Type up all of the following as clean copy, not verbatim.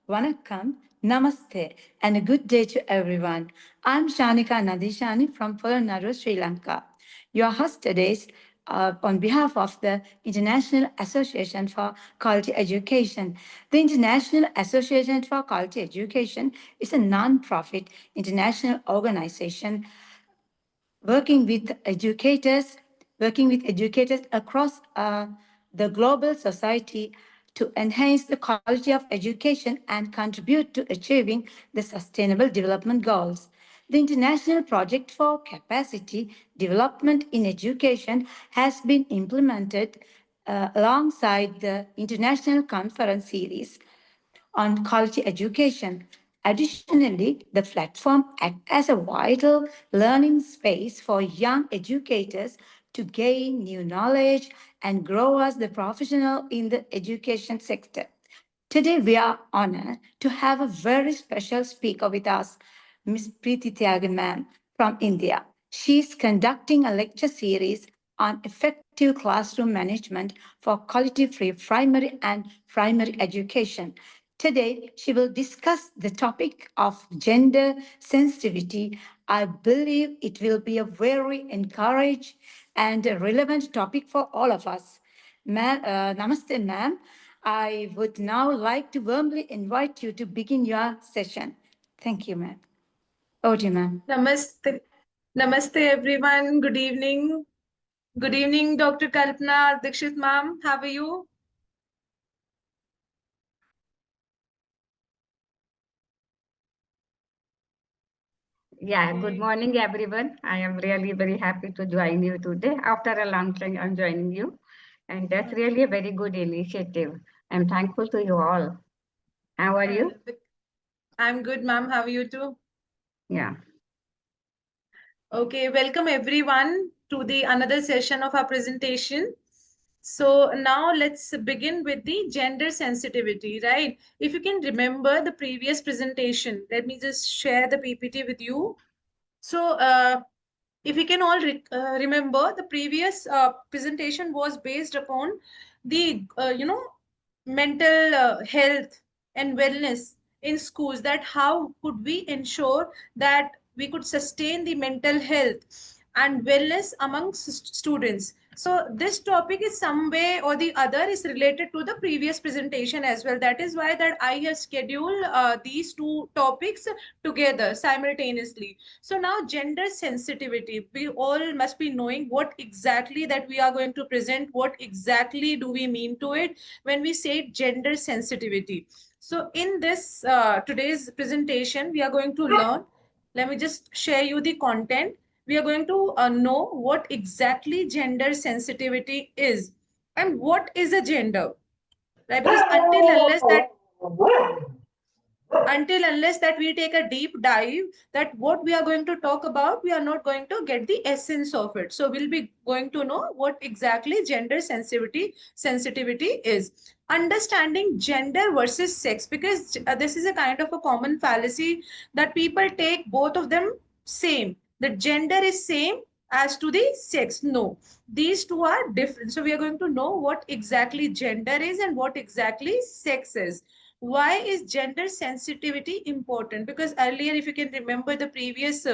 Vanakkam, Namaste, and a good day to everyone. I'm Shanika Nadishani from Polonnaru, Sri Lanka. Your host today on behalf of the International Association for Quality Education. The International Association for Quality Education is a non-profit international organization working with educators, across the global society to enhance the quality of education and contribute to achieving the Sustainable Development Goals. The international project for capacity development in education has been implemented alongside the International Conference Series on quality education. Additionally, the platform acts as a vital learning space for young educators to gain new knowledge and grow as the professional in the education sector. Today, we are honored to have a very special speaker with us, Ms. Preeti Tyagan ma'am from India. She is conducting a lecture series on effective classroom management for quality-free primary and primary education. Today, she will discuss the topic of gender sensitivity. I believe it will be a very encouraging and a relevant topic for all of us. Namaste, ma'am. I would now like to warmly invite you to begin your session. Thank you, ma'am. Over to you, ma'am. Namaste. Namaste, everyone. Good evening. Good evening, Dr. Kalpana Dikshit, ma'am. How are you? Yeah, good morning, everyone. I am really very happy to join you today. After a long time, I'm joining you. And that's really a very good initiative. I'm thankful to you all. How are you? I'm good, ma'am. How are you too? Yeah. Okay, welcome everyone to the another session of our presentation. So now let's begin with the gender sensitivity, right? If you can remember the previous presentation, let me just share the PPT with you. So if you can all remember, the previous presentation was based upon the mental health and wellness in schools, that how could we ensure that we could sustain the mental health and wellness amongst students. So this topic is some way or the other is related to the previous presentation as well. That is why that I have scheduled these two topics together simultaneously. So now gender sensitivity, we all must be knowing what exactly that we are going to present, what exactly do we mean to it when we say gender sensitivity. So in this today's presentation, we are going to learn, let me just share you the content. We are going to know what exactly gender sensitivity is and what is a gender, right? Because until unless that we take a deep dive that what we are going to talk about, we are not going to get the essence of it. So we'll be going to know what exactly gender sensitivity is. Understanding gender versus sex, because this is a kind of a common fallacy that people take both of them same, the gender is same as to the sex. No, these two are different. So we are going to know what exactly gender is and what exactly sex is. Why is gender sensitivity important? Because earlier, if you can remember the previous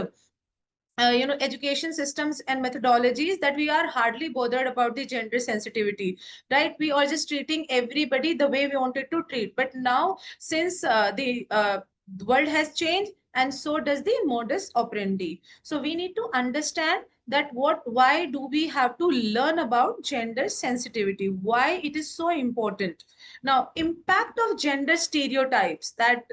education systems and methodologies, that we are hardly bothered about the gender sensitivity, right? We are just treating everybody the way we wanted to treat. But now, since the world has changed, and so does the modus operandi, so we need to understand that why do we have to learn about gender sensitivity, why it is so important. Now, impact of gender stereotypes, that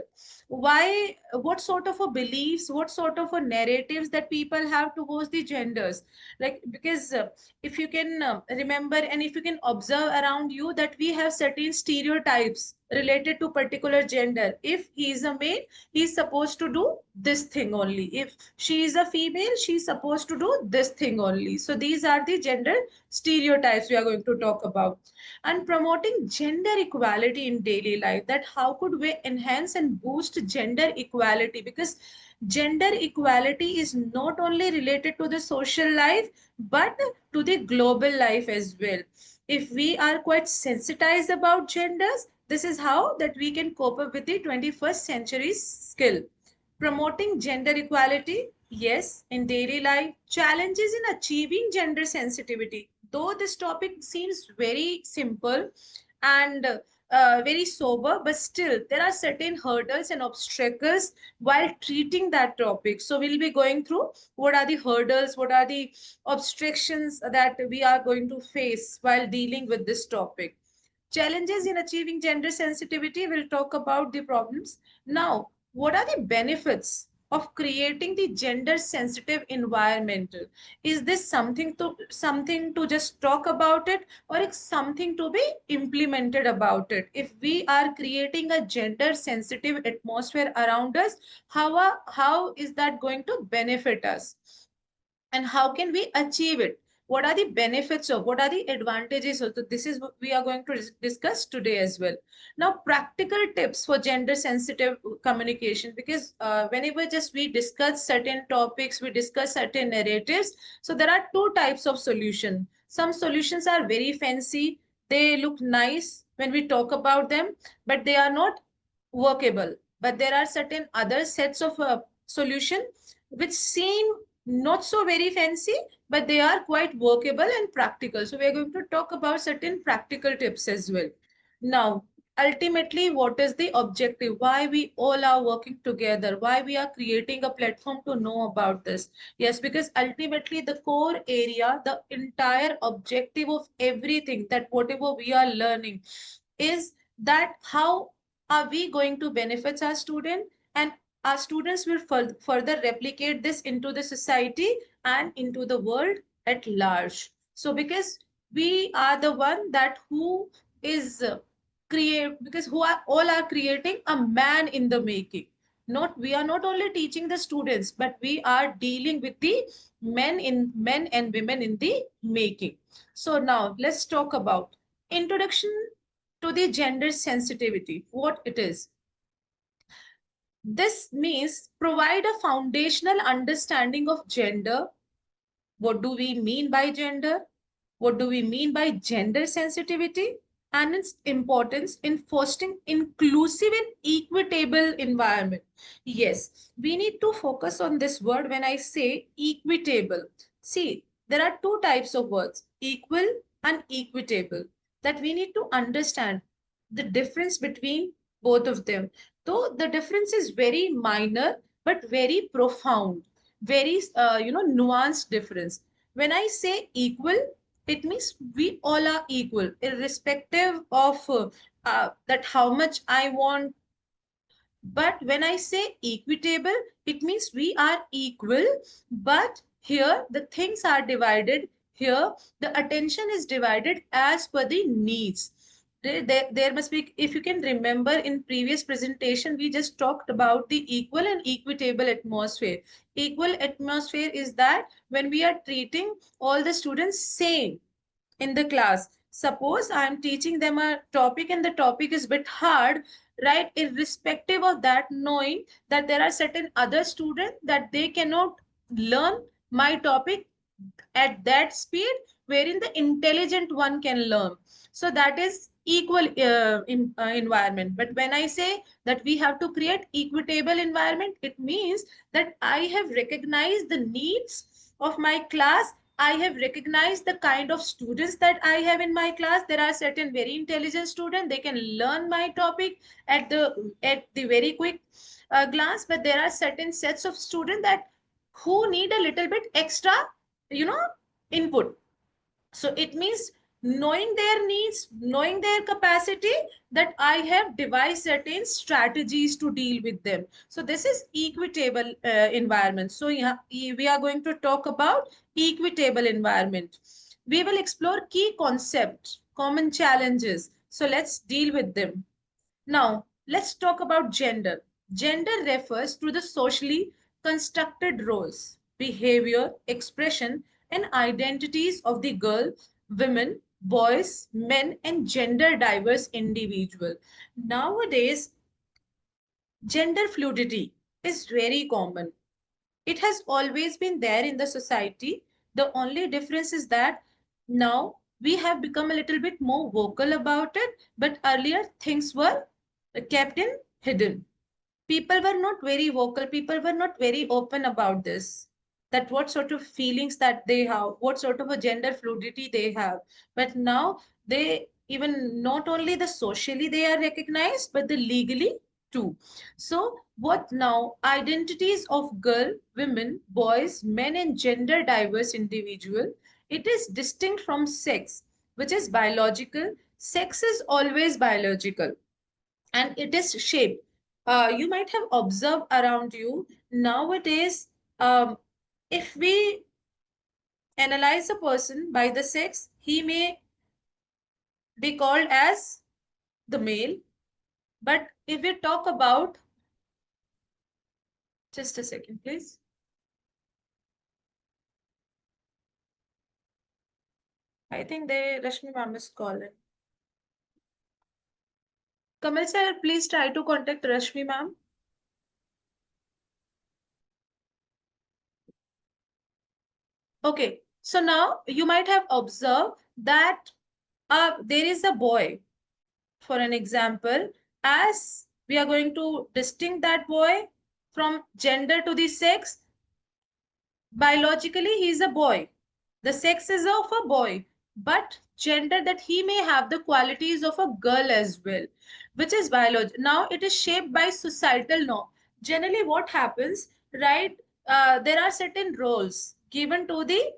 why, what sort of a beliefs, what sort of a narratives that people have towards the genders. Like, because if you can remember and if you can observe around you, that we have certain stereotypes related to particular gender. If he is a male, he is supposed to do this thing only. If she is a female, she is supposed to do this thing only. So these are the gender stereotypes we are going to talk about. And promoting gender equality in daily life, that how could we enhance and boost gender equality, because gender equality is not only related to the social life but to the global life as well. If we are quite sensitized about genders, This is how that we can cope up with the 21st century skill. Promoting gender equality, yes, in daily life. Challenges in achieving gender sensitivity. Though this topic seems very simple and very sober, but still there are certain hurdles and obstacles while treating that topic. So we'll be going through what are the hurdles, what are the obstructions that we are going to face while dealing with this topic. Challenges in achieving gender sensitivity, we'll talk about the problems. Now, what are the benefits of creating the gender sensitive environment? Is this something to just talk about it, or it's something to be implemented about it? If we are creating a gender sensitive atmosphere around us, how is that going to benefit us? And how can we achieve it? What are the benefits of, what are the advantages of? So this is what we are going to discuss today as well. Now, practical tips for gender sensitive communication, because whenever just we discuss certain topics, we discuss certain narratives, so there are two types of solution. Some solutions are very fancy, they look nice when we talk about them, but they are not workable. But there are certain other sets of solution which seem not so very fancy, but they are quite workable and practical. So we are going to talk about certain practical tips as well. Now, ultimately, what is the objective? Why we all are working together? Why we are creating a platform to know about this? Yes, because ultimately the core area, the entire objective of everything that whatever we are learning is that how are we going to benefit our student, and our students will further replicate this into the society and into the world at large. So because we are the one that who is create, because who are all are creating a man in the making. Not, we are not only teaching the students, but we are dealing with the men and women in the making. So now let's talk about introduction to the gender sensitivity, what it is. This means provide a foundational understanding of gender. What do we mean by gender? What do we mean by gender sensitivity? And its importance in fostering inclusive and equitable environment. Yes, we need to focus on this word when I say equitable. See, there are two types of words, equal and equitable, that we need to understand the difference between both of them. Though the difference is very minor, but very profound, very, nuanced difference. When I say equal, it means we all are equal, irrespective of that how much I want. But when I say equitable, it means we are equal, but here the things are divided. Here the attention is divided as per the needs. There must be, if you can remember in previous presentation, we just talked about the equal and equitable atmosphere. Equal atmosphere is that when we are treating all the students same in the class. Suppose I'm teaching them a topic and the topic is a bit hard, right? Irrespective of that, knowing that there are certain other students that they cannot learn my topic at that speed wherein the intelligent one can learn. So that is equal environment. But when I say that we have to create equitable environment, it means that I have recognized the needs of my class. I have recognized the kind of students that I have in my class. There are certain very intelligent students, they can learn my topic at the very quick glance, but there are certain sets of students that who need a little bit extra, you know, input. So it means knowing their needs, knowing their capacity, that I have devised certain strategies to deal with them. So this is equitable environment. So yeah, we are going to talk about equitable environment. We will explore key concepts, common challenges. So let's deal with them. Now, let's talk about gender. Gender refers to the socially constructed roles, behavior, expression, and identities of the girl, women, boys, men, and gender diverse individual. Nowadays, gender fluidity is very common. It has always been there in the society. The only difference is that now we have become a little bit more vocal about it, but earlier things were kept in hidden. People were not very vocal, people were not very open about this, that what sort of feelings that they have, what sort of a gender fluidity they have. But now they, even not only the socially they are recognized, but the legally too. So what now, identities of girl, women, boys, men, and gender diverse individual, it is distinct from sex, which is biological. Sex is always biological and it is shaped. You might have observed around you nowadays, if we analyze a person by the sex, he may be called as the male. But if we talk about, just a second, please. I think Rashmi ma'am is calling. Kamal sir, please try to contact Rashmi ma'am. Okay, so now you might have observed that there is a boy, for an example, as we are going to distinct that boy from gender to the sex. Biologically, he is a boy. The sex is of a boy, but gender, that he may have the qualities of a girl as well, which is biology. Now it is shaped by societal norm. Generally, what happens, right? There are certain roles given to the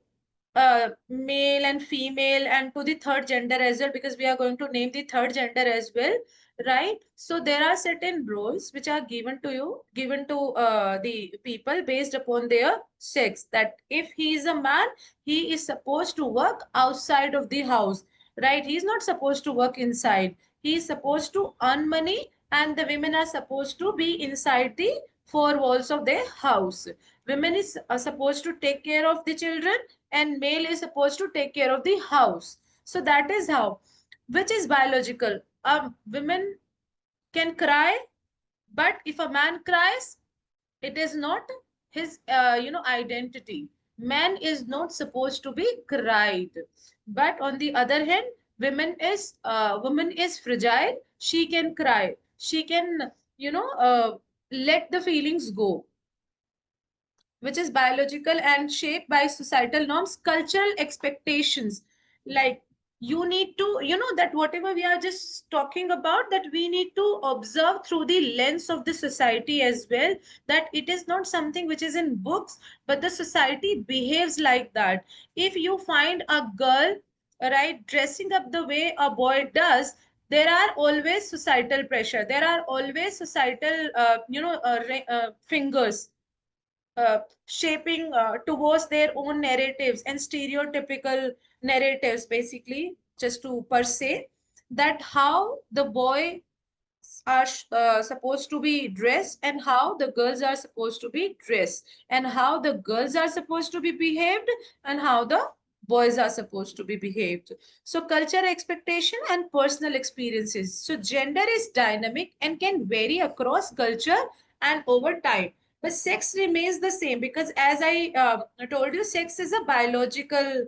male and female and to the third gender as well, because we are going to name the third gender as well, right? So there are certain roles which are given to you, given to the people based upon their sex, that if he is a man, he is supposed to work outside of the house, right? He's not supposed to work inside. He is supposed to earn money, and the women are supposed to be inside the four walls of their house. Women is supposed to take care of the children, and male is supposed to take care of the house. So that is how, which is biological. Women can cry, but if a man cries, it is not his identity. Man is not supposed to be cried. But on the other hand, woman is fragile. She can cry. She can let the feelings go, which is biological and shaped by societal norms, cultural expectations. Like, you need to, that whatever we are just talking about, that we need to observe through the lens of the society as well, that it is not something which is in books, but the society behaves like that. If you find a girl, right, dressing up the way a boy does, there are always societal pressure, there are always societal fingers shaping towards their own narratives and stereotypical narratives, basically, just to per se, that how the boy are supposed to be dressed and how the girls are supposed to be dressed, and how the girls are supposed to be behaved and how the boys are supposed to be behaved. So culture expectation and personal experiences. So gender is dynamic and can vary across culture and over time, but sex remains the same, because as I told you, sex is a biological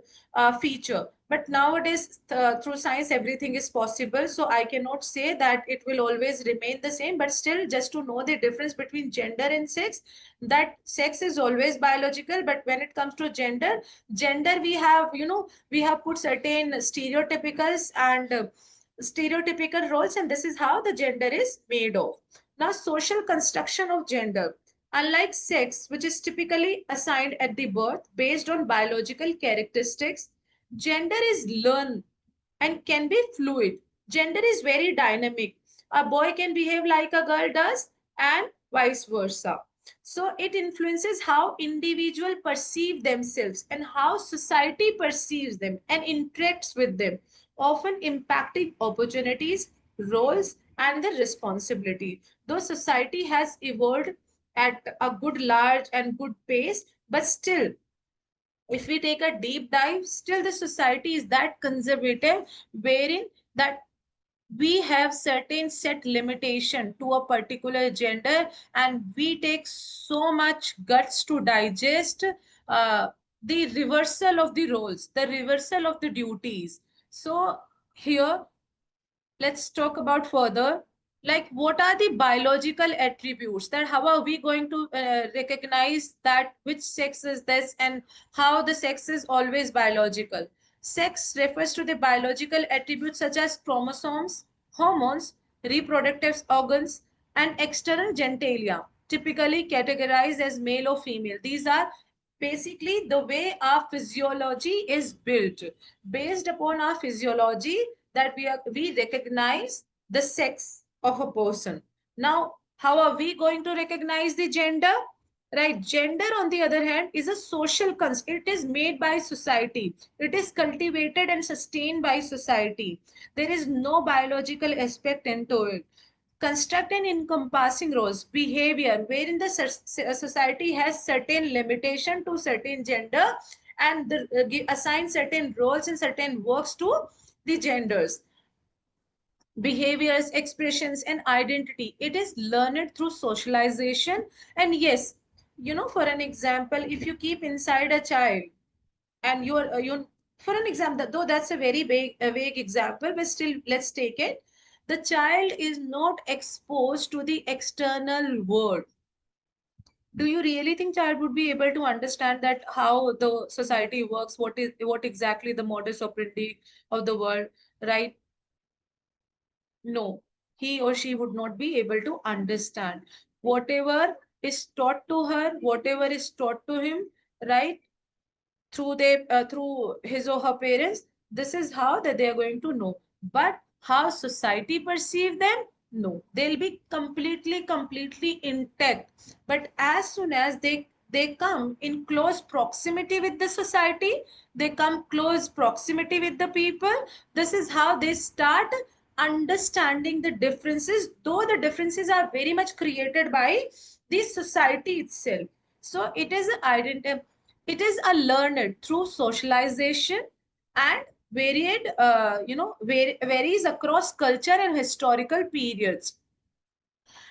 feature. But nowadays, through science, everything is possible. So I cannot say that it will always remain the same, but still, just to know the difference between gender and sex, that sex is always biological. But when it comes to gender, we have put certain stereotypicals and stereotypical roles, and this is how the gender is made of. Now, social construction of gender. Unlike sex, which is typically assigned at the birth based on biological characteristics, gender is learned and can be fluid. Gender is very dynamic. A boy can behave like a girl does, and vice versa. So it influences how individuals perceive themselves and how society perceives them and interacts with them, often impacting opportunities, roles, and the responsibility. Though society has evolved at a good large and good pace, but still, if we take a deep dive, still the society is that conservative, wherein that we have certain set limitation to a particular gender, and we take so much guts to digest uh, the reversal of the roles, the reversal of the duties. So here, let's talk about further, like what are the biological attributes, that how are we going to recognize that which sex is this and how the sex is always biological. Sex refers to the biological attributes such as chromosomes, hormones, reproductive organs, and external genitalia, typically categorized as male or female. These are basically the way our physiology is built. Based upon our physiology, that we recognize the sex of a person. Now, how are we going to recognize the gender? Right, gender on the other hand is a social construct. It is made by society, it is cultivated and sustained by society. There is no biological aspect into it. Construct and encompassing roles, behavior wherein the society has certain limitation to certain gender, and assign certain roles and certain works to the genders. Behaviors, expressions, and identity, it is learned through socialization. And yes, for an example, if you keep inside a child and you for an example, though that's a very vague example, but still let's take it. The child is not exposed to the external world. Do you really think child would be able to understand that how the society works, what exactly the modus operandi of the world, right? No, he or she would not be able to understand whatever is taught to her, whatever is taught to him, right? Through his or her parents. This is how that they are going to know. But how society perceive them? No, they'll be completely intact. But as soon as they come in close proximity with the society, they come close proximity with the people. This is how they start understanding the differences, though the differences are very much created by the society itself. So it is an identity, it is a learned through socialization, and varies across culture and historical periods.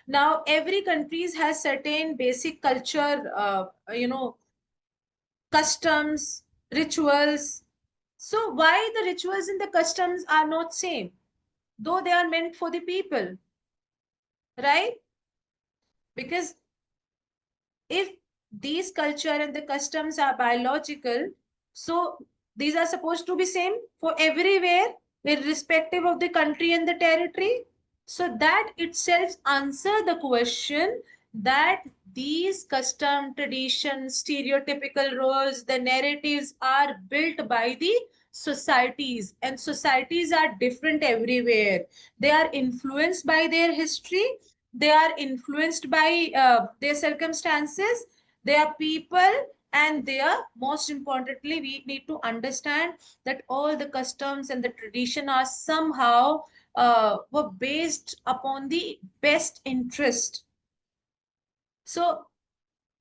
Now every country has certain basic culture, customs, rituals. So why the rituals and the customs are not same, though they are meant for the people, right? Because if these culture and the customs are biological, so these are supposed to be same for everywhere, irrespective of the country and the territory. So that itself answer the question that these custom, traditions, stereotypical roles, the narratives are built by the societies, and societies are different everywhere. They are influenced by their history, they are influenced by their circumstances, their people, and their, most importantly, we need to understand that all the customs and the tradition are somehow were based upon the best interest. So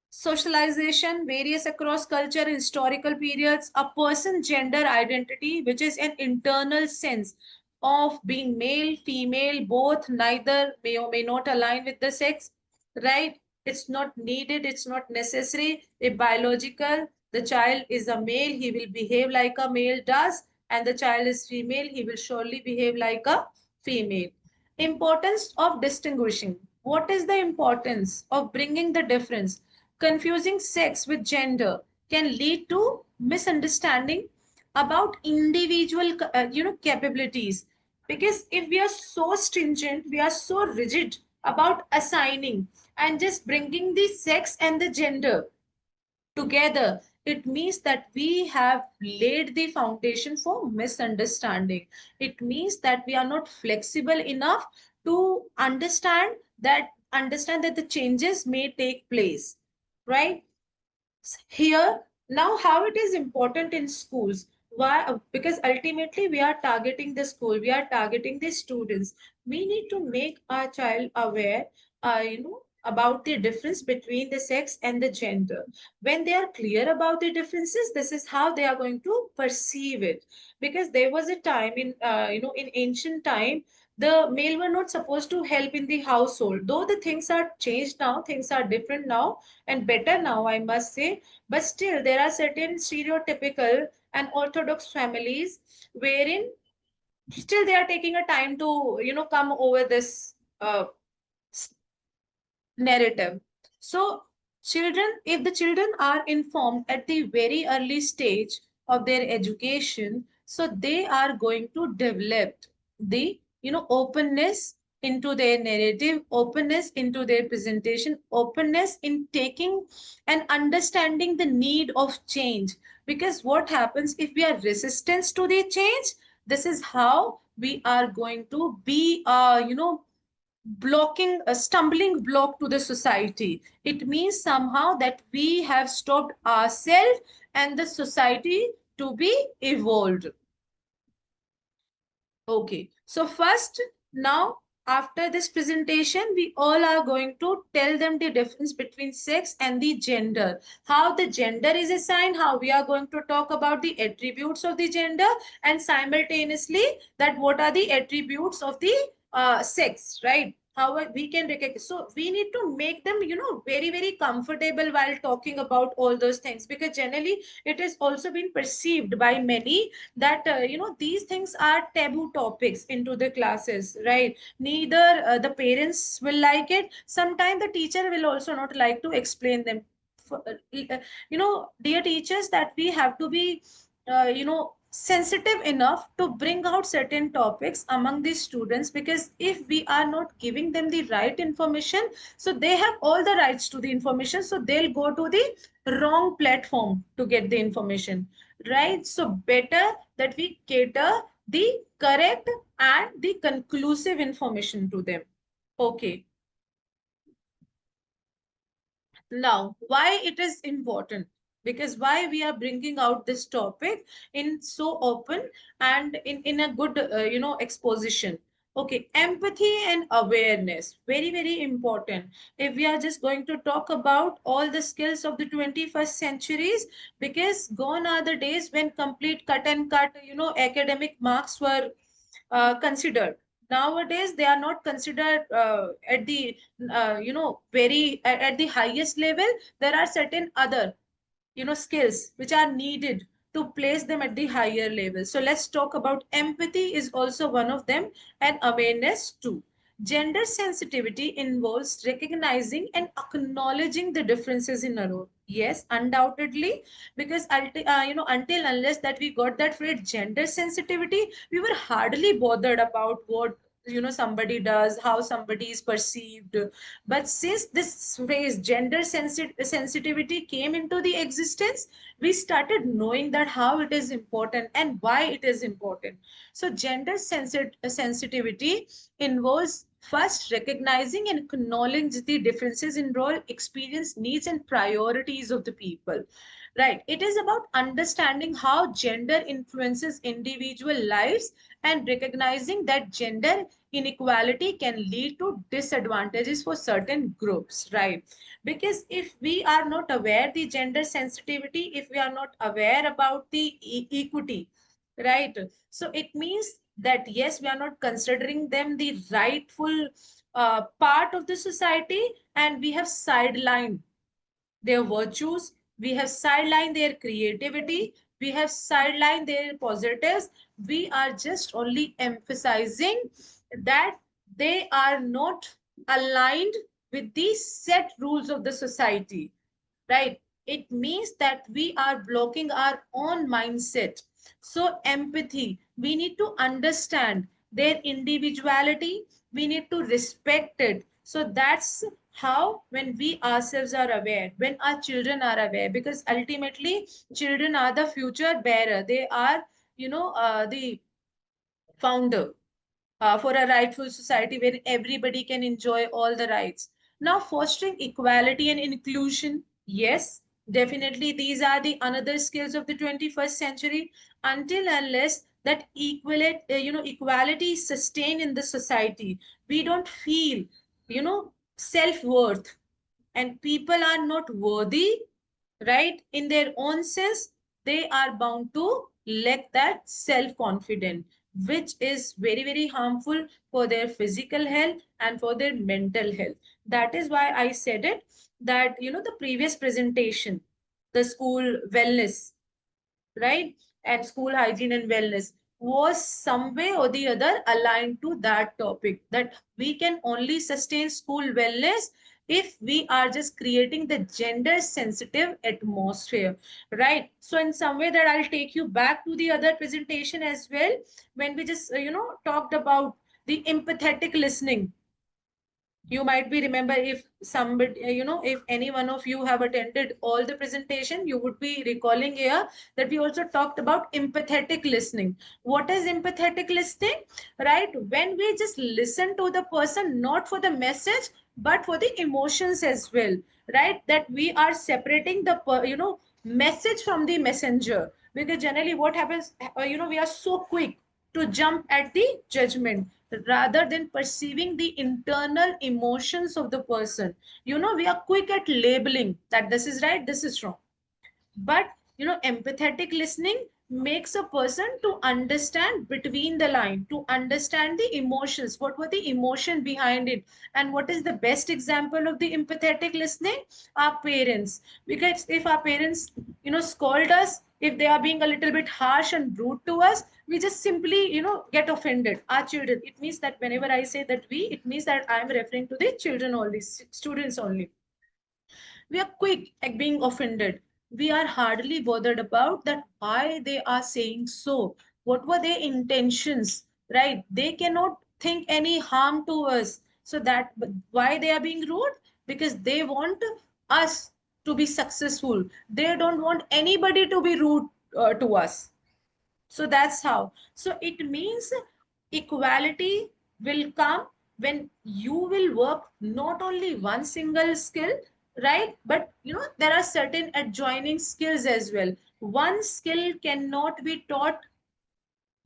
socialization varies across culture and historical periods. A person's gender identity, which is an internal sense of being male, female, both, neither, may or may not align with the sex, right? It's not needed, it's not necessary. If biological, the child is a male, he will behave like a male does, and the child is female, he will surely behave like a female. Importance of distinguishing. What is the importance of bringing the difference? Confusing sex with gender can lead to misunderstanding about individual capabilities. Because if we are so stringent, we are so rigid about assigning and just bringing the sex and the gender together, it means that we have laid the foundation for misunderstanding. It means that we are not flexible enough to understand that the changes may take place, right? Here, now how it is important in schools. Why? Because ultimately we are targeting the school, we are targeting the students. We need to make our child aware, about the difference between the sex and the gender. When they are clear about the differences, this is how they are going to perceive it. Because there was a time in in ancient time, the male were not supposed to help in the household, though the things are changed now, things are different now and better now, I must say. But still, there are certain stereotypical and orthodox families wherein still they are taking a time to, come over this narrative. So children, if the children are informed at the very early stage of their education, so they are going to develop the, openness into their narrative, openness into their presentation, openness in taking and understanding the need of change. Because what happens if we are resistant to the change, this is how we are going to be, blocking a stumbling block to the society. It means somehow that we have stopped ourselves and the society to be evolved. Okay, so first, now after this presentation, we all are going to tell them the difference between sex and the gender, how the gender is assigned, how we are going to talk about the attributes of the gender, and simultaneously that what are the attributes of the sex, right? How we can recognize. So we need to make them, very, very comfortable while talking about all those things, because generally it is also been perceived by many that these things are taboo topics into the classes, right? Neither the parents will like it, sometimes the teacher will also not like to explain them. Dear teachers, that we have to be sensitive enough to bring out certain topics among these students, because if we are not giving them the right information, so they have all the rights to the information, so they'll go to the wrong platform to get the information, right? So better that we cater the correct and the conclusive information to them. Okay. Now, why it is important? Because why we are bringing out this topic in so open and in a good, exposition. Okay, empathy and awareness, very, very important. If we are just going to talk about all the skills of the 21st centuries, because gone are the days when complete cut and cut, academic marks were considered. Nowadays they are not considered at the very at the highest level. There are certain other, skills which are needed to place them at the higher level. So let's talk about empathy is also one of them, and awareness too. Gender sensitivity involves recognizing and acknowledging the differences in a role. Yes, undoubtedly, because until unless that we got that phrase gender sensitivity, we were hardly bothered about what somebody does, how somebody is perceived. But since this phrase gender sensitivity came into the existence, we started knowing that how it is important and why it is important. So gender sensitivity involves first recognizing and acknowledging the differences in role, experience, needs, and priorities of the people. Right. It is about understanding how gender influences individual lives and recognizing that gender inequality can lead to disadvantages for certain groups, right? Because if we are not aware the gender sensitivity, if we are not aware about the equity, right? So it means that yes, we are not considering them the rightful part of the society, and we have sidelined their virtues, we have sidelined their creativity, we have sidelined their positives. We are just only emphasizing that they are not aligned with the set rules of the society, right? It means that we are blocking our own mindset. So empathy, we need to understand their individuality, we need to respect it. So that's how, when we ourselves are aware, when our children are aware, because ultimately children are the future bearer, they are, the founder for a rightful society where everybody can enjoy all the rights. Now, fostering equality and inclusion, yes, definitely these are the another skills of the 21st century. Until unless that equality is sustained in the society, we don't feel, self-worth, and people are not worthy, right? In their own sense, they are bound to lack that self-confidence, which is very, very harmful for their physical health and for their mental health. That is why I said it, that, the previous presentation, the school wellness, right? And school hygiene and wellness. was some way or the other aligned to that topic, that we can only sustain school wellness if we are just creating the gender sensitive atmosphere, right? So in some way that I'll take you back to the other presentation as well, when we just talked about the empathetic listening. You might be remember, if somebody if any one of you have attended all the presentation, you would be recalling here that we also talked about empathetic listening. What is empathetic listening? Right, when we just listen to the person not for the message but for the emotions as well, right? That we are separating the message from the messenger. Because generally what happens, we are so quick to jump at the judgment rather than perceiving the internal emotions of the person. We are quick at labeling that this is right, this is wrong. But empathetic listening makes a person to understand between the line, to understand the emotions, what were the emotion behind it. And what is the best example of the empathetic listening? Our parents. Because if our parents scold us, if they are being a little bit harsh and rude to us, we just simply get offended. Our children, it means that whenever I say that we, it means that I am referring to the children only, students only. We are quick at being offended. We are hardly bothered about that why they are saying so. What were their intentions? Right? They cannot think any harm to us. So that why they are being rude? Because they want us to be successful. They don't want anybody to be rude to us. So that's how. So it means equality will come when you will work not only one single skill, right? But there are certain adjoining skills as well. One skill cannot be taught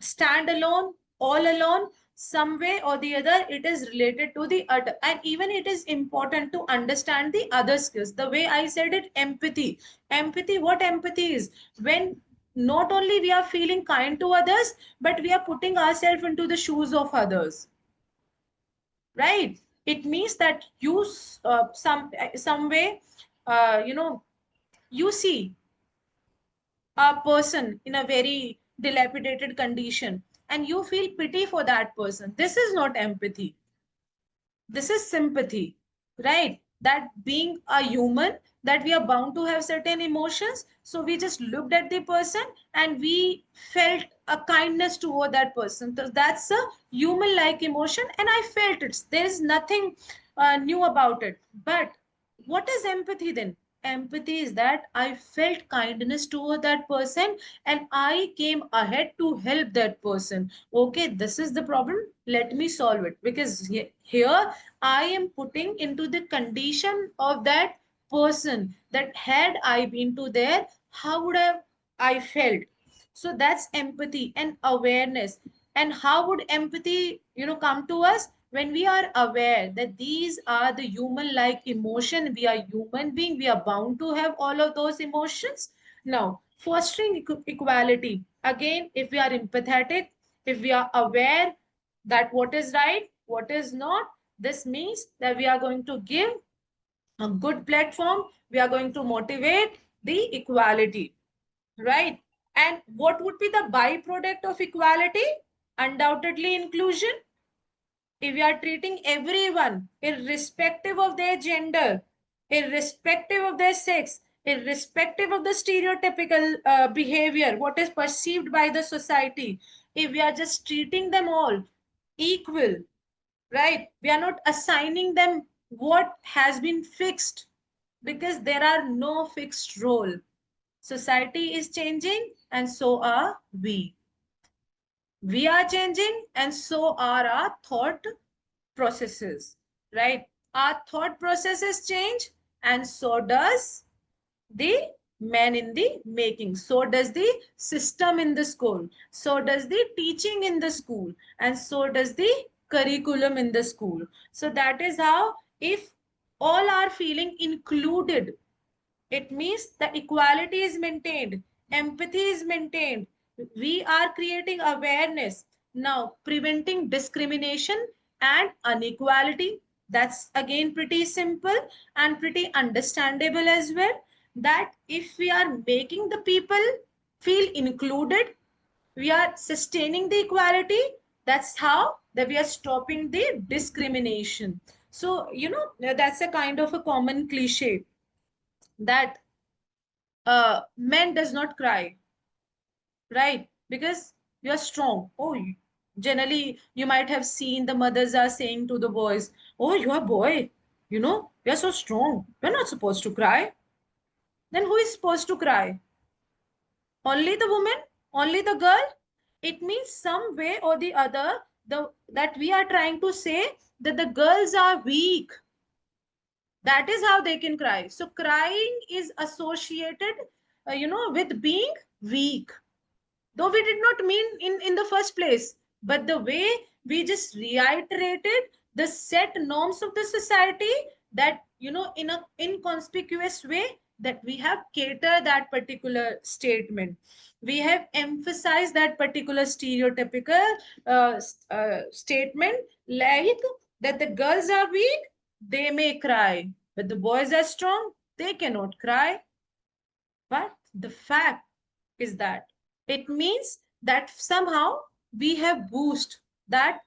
standalone, all alone. Some way or the other, it is related to the other. And even it is important to understand the other skills. The way I said it, empathy. Empathy, what empathy is? When not only we are feeling kind to others, but we are putting ourselves into the shoes of others, right? It means that you some way, you see a person in a very dilapidated condition and you feel pity for that person. This is not empathy. This is sympathy, right? That being a human, that we are bound to have certain emotions. So we just looked at the person and we felt a kindness toward that person. So that's a human like emotion. And I felt it. There is nothing new about it. But what is empathy then? Empathy is that I felt kindness toward that person and I came ahead to help that person. Okay, this is the problem. Let me solve it. Because here I am putting into the condition of that person, that had I been to there, how would I felt? So that's empathy and awareness. And how would empathy, come to us? When we are aware that these are the human like emotion, we are human being, we are bound to have all of those emotions. Now, fostering equality. Again, if we are empathetic, if we are aware that what is right, what is not, this means that we are going to give a good platform. We are going to motivate the equality, right? And what would be the byproduct of equality? Undoubtedly, inclusion. If we are treating everyone, irrespective of their gender, irrespective of their sex, irrespective of the stereotypical behavior, what is perceived by the society, if we are just treating them all equal, right? We are not assigning them what has been fixed, because there are no fixed role. Society is changing and so are we. We are changing and so are our thought processes, right? Our thought processes change and so does the man in the making. So does the system in the school. So does the teaching in the school. And so does the curriculum in the school. So that is how, if all are feeling included, it means the equality is maintained, empathy is maintained. We are creating awareness. Now, preventing discrimination and inequality. That's again pretty simple and pretty understandable as well. That if we are making the people feel included, we are sustaining the equality. That's how that we are stopping the discrimination. So, that's a kind of a common cliche that men does not cry, right? Because you are strong. Oh, generally you might have seen the mothers are saying to the boys, "Oh, you are boy. You are so strong. You're not supposed to cry." Then who is supposed to cry? Only the woman? Only the girl? It means some way or the other that we are trying to say that the girls are weak. That is how they can cry. So crying is associated, with being weak. Though we did not mean in the first place, but the way we just reiterated the set norms of the society, that in a inconspicuous way, that we have catered that particular statement, we have emphasized that particular stereotypical statement, like that the girls are weak, they may cry, but the boys are strong, they cannot cry. But the fact is that it means that somehow we have boosted that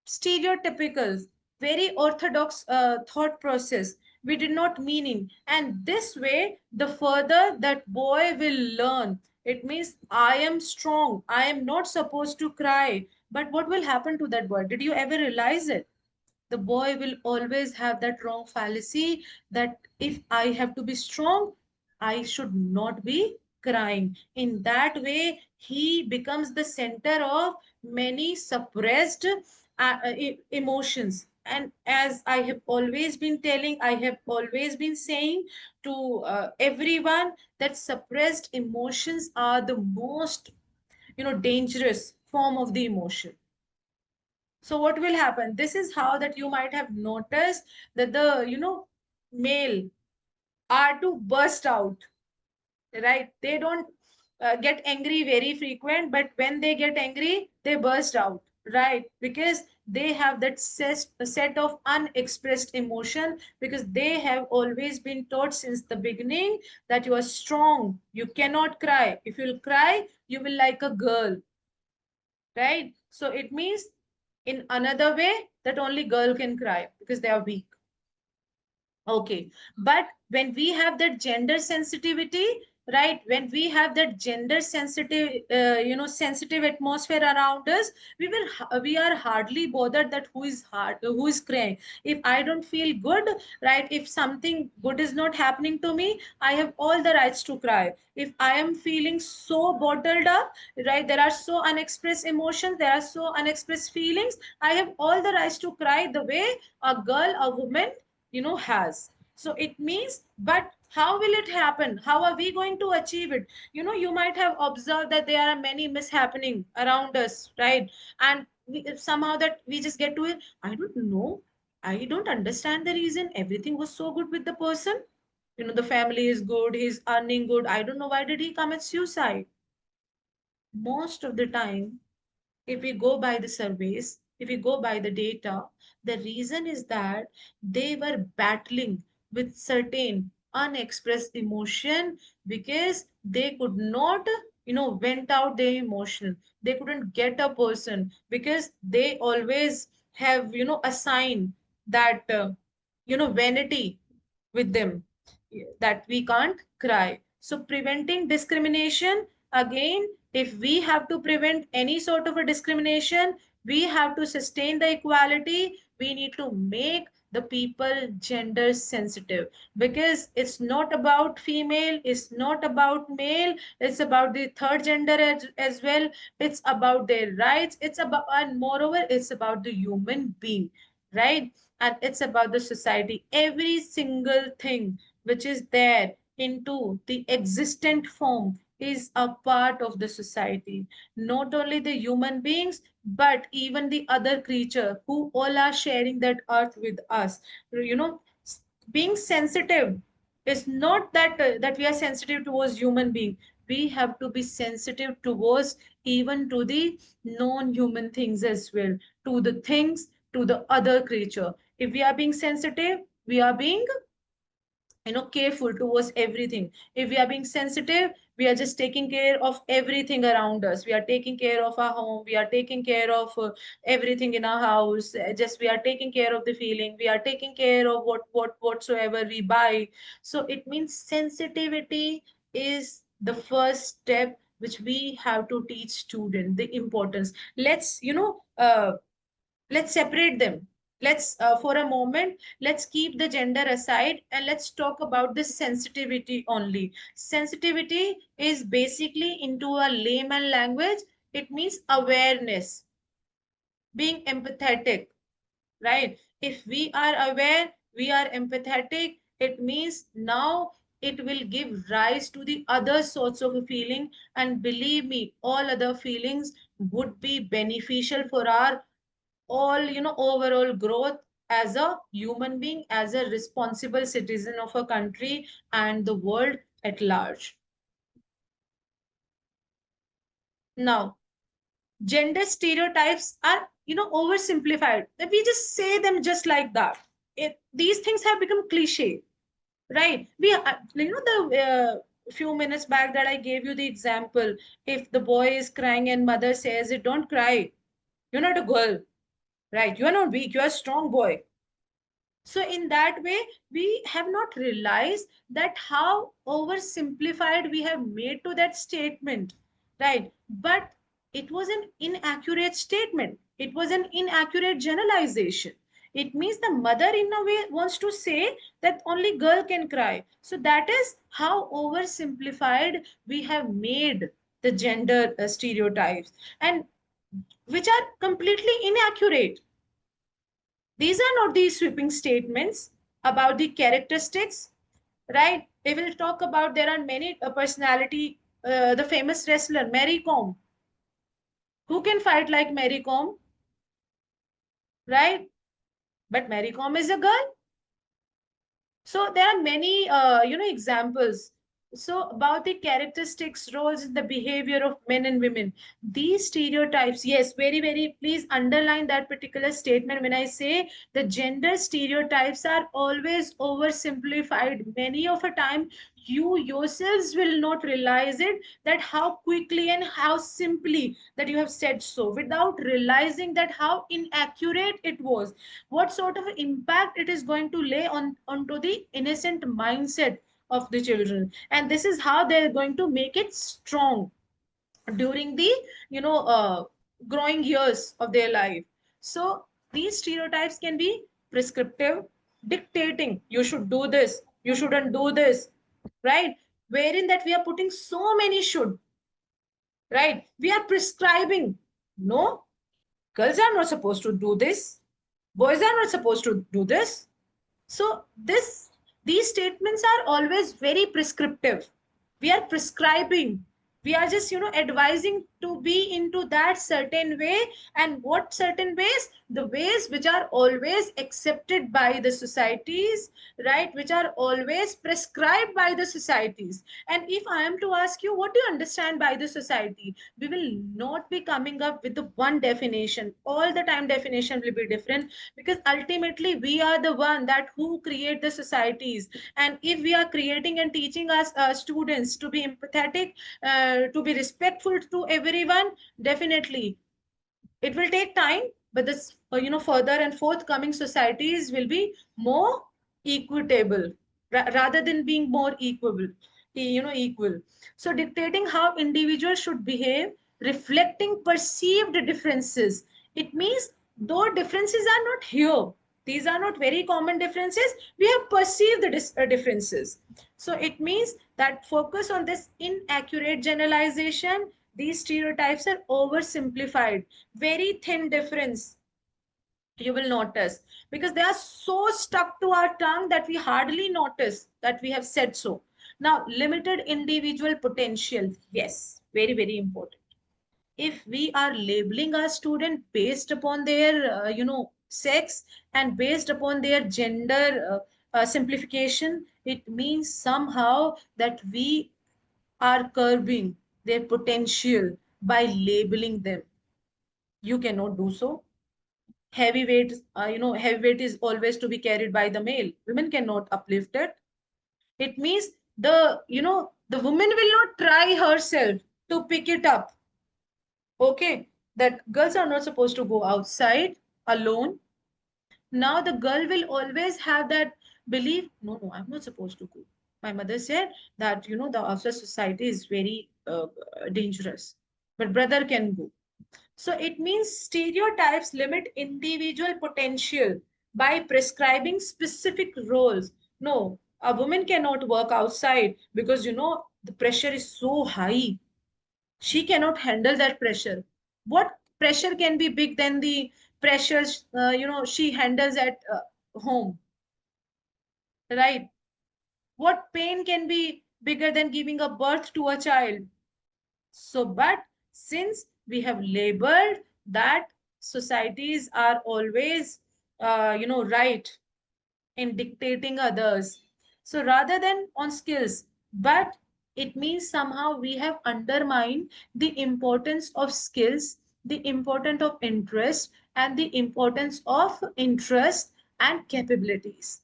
stereotypical, very orthodox thought process. We did not meaning. And this way, the further that boy will learn, it means I am strong. I am not supposed to cry. But what will happen to that boy? Did you ever realize it? The boy will always have that wrong fallacy that if I have to be strong, I should not be crying. In that way, he becomes the center of many suppressed emotions. And as I have always been telling, I have always been saying to everyone that suppressed emotions are the most, dangerous form of the emotion. So what will happen? This is how that you might have noticed that the, male are to burst out, right? They don't get angry very frequent, but when they get angry, they burst out, right? Because they have that set of unexpressed emotion, because they have always been taught since the beginning that you are strong, you cannot cry. If you'll cry, you will like a girl, right? So it means in another way that only girl can cry because they are weak. Okay, but when we have that gender sensitivity, right? When we have that gender sensitive, sensitive atmosphere around us, we are hardly bothered that who is crying. If I don't feel good, right? If something good is not happening to me, I have all the rights to cry. If I am feeling so bottled up, right? There are so unexpressed emotions, there are so unexpressed feelings. I have all the rights to cry the way a girl, a woman, has. So it means, but how will it happen? How are we going to achieve it? You might have observed that there are many mishappening around us, right? And somehow that we just get to it, I don't know, I don't understand the reason. Everything was so good with the person, the family is good, he's earning good, I don't know why did he commit suicide. Most of the time, if we go by the surveys, if we go by the data, the reason is that they were battling with certain unexpressed emotion, because they could not, vent out their emotion. They couldn't get a person because they always have, a sign that, vanity with them, that we can't cry. So preventing discrimination, again, if we have to prevent any sort of a discrimination, we have to sustain the equality. We need to make the people gender sensitive, because it's not about female, it's not about male, it's about the third gender as well. It's about their rights, it's about, and moreover, it's about the human being, right? And it's about the society. Every single thing which is there into the existent form is a part of the society. Not only the human beings, but even the other creature who all are sharing that earth with us. Being sensitive is not that we are sensitive towards human being. We have to be sensitive towards even to the non-human things as well, to the things, to the other creature. If we are being sensitive, we are being, careful towards everything. If we are being sensitive, We are just taking care of everything around us. We are taking care of our home. We are taking care of everything in our house. Just we are taking care of the feeling. We are taking care of whatsoever we buy. So it means sensitivity is the first step which we have to teach student the importance. Let's let's separate them. Let's for a moment, let's keep the gender aside and let's talk about this sensitivity only. Sensitivity is basically, into a layman language, it means awareness, being empathetic, right? If we are aware, we are empathetic, it means now it will give rise to the other sorts of a feeling, and believe me, all other feelings would be beneficial for our all overall growth as a human being, as a responsible citizen of a country and the world at large. Now, gender stereotypes are oversimplified, that we just say them just like that. These things have become cliche, right? We the few minutes back that I gave you the example, if the boy is crying and mother says it, don't cry, you're not a girl, right? You are not weak, you are a strong boy. So in that way, we have not realized that how oversimplified we have made to that statement, right? But it was an inaccurate statement. It was an inaccurate generalization. It means the mother in a way wants to say that only girl can cry. So that is how oversimplified we have made the gender stereotypes, and which are completely inaccurate. These are not these sweeping statements about the characteristics, right? They will talk about, there are many personality, the famous wrestler Mary Kom. Who can fight like Mary Kom, right? But Mary Kom is a girl. So there are many, examples. So about the characteristics, roles, and the behavior of men and women. These stereotypes, yes, very, very, please underline that particular statement. When I say the gender stereotypes are always oversimplified, many of a time you yourselves will not realize it, that how quickly and how simply that you have said so, without realizing that how inaccurate it was, what sort of impact it is going to lay onto the innocent mindset of the children, and this is how they're going to make it strong during the you know uh, growing years of their life. So these stereotypes can be prescriptive, dictating you should do this, you shouldn't do this, right? Wherein that we are putting so many should, right? We are prescribing, no, girls are not supposed to do this, boys are not supposed to do this. So these statements are always very prescriptive. We are prescribing. We are just advising to be into that certain way, and what certain ways? The ways which are always accepted by the societies, right? Which are always prescribed by the societies. And if I am to ask you, what do you understand by the society? We will not be coming up with the one definition. All the time definition will be different, because ultimately we are the one that who create the societies. And if we are creating and teaching us students to be empathetic, to be respectful to everyone, definitely it will take time, but this further and forthcoming societies will be more equitable, rather than being more equal. So dictating how individuals should behave, reflecting perceived differences. It means though differences are not here, these are not very common differences, we have perceived the differences. So it means that focus on this inaccurate generalization. These stereotypes are oversimplified, very thin difference you will notice, because they are so stuck to our tongue that we hardly notice that we have said so. Now, limited individual potential, yes, very, very important. If we are labeling our student based upon their sex, and based upon their gender simplification, it means somehow that we are curbing their potential by labeling them. You cannot do so. Heavyweight, heavyweight is always to be carried by the male. Women cannot uplift it. It means the The woman will not try herself to pick it up. Okay, that girls are not supposed to go outside alone. Now the girl will always have that belief, no, no, I'm not supposed to go. My mother said that, you know, the outside society is very dangerous, but brother can go. So it means stereotypes limit individual potential by prescribing specific roles. No, a woman cannot work outside because, you know, the pressure is so high. She cannot handle that pressure. What pressure can be big than the pressures, you know, she handles at home, right? What pain can be bigger than giving a birth to a child? So, but since we have labeled that societies are always, you know, right in dictating others. So rather than on skills, but it means somehow we have undermined the importance of skills, the importance of interest, and the importance of interest and capabilities.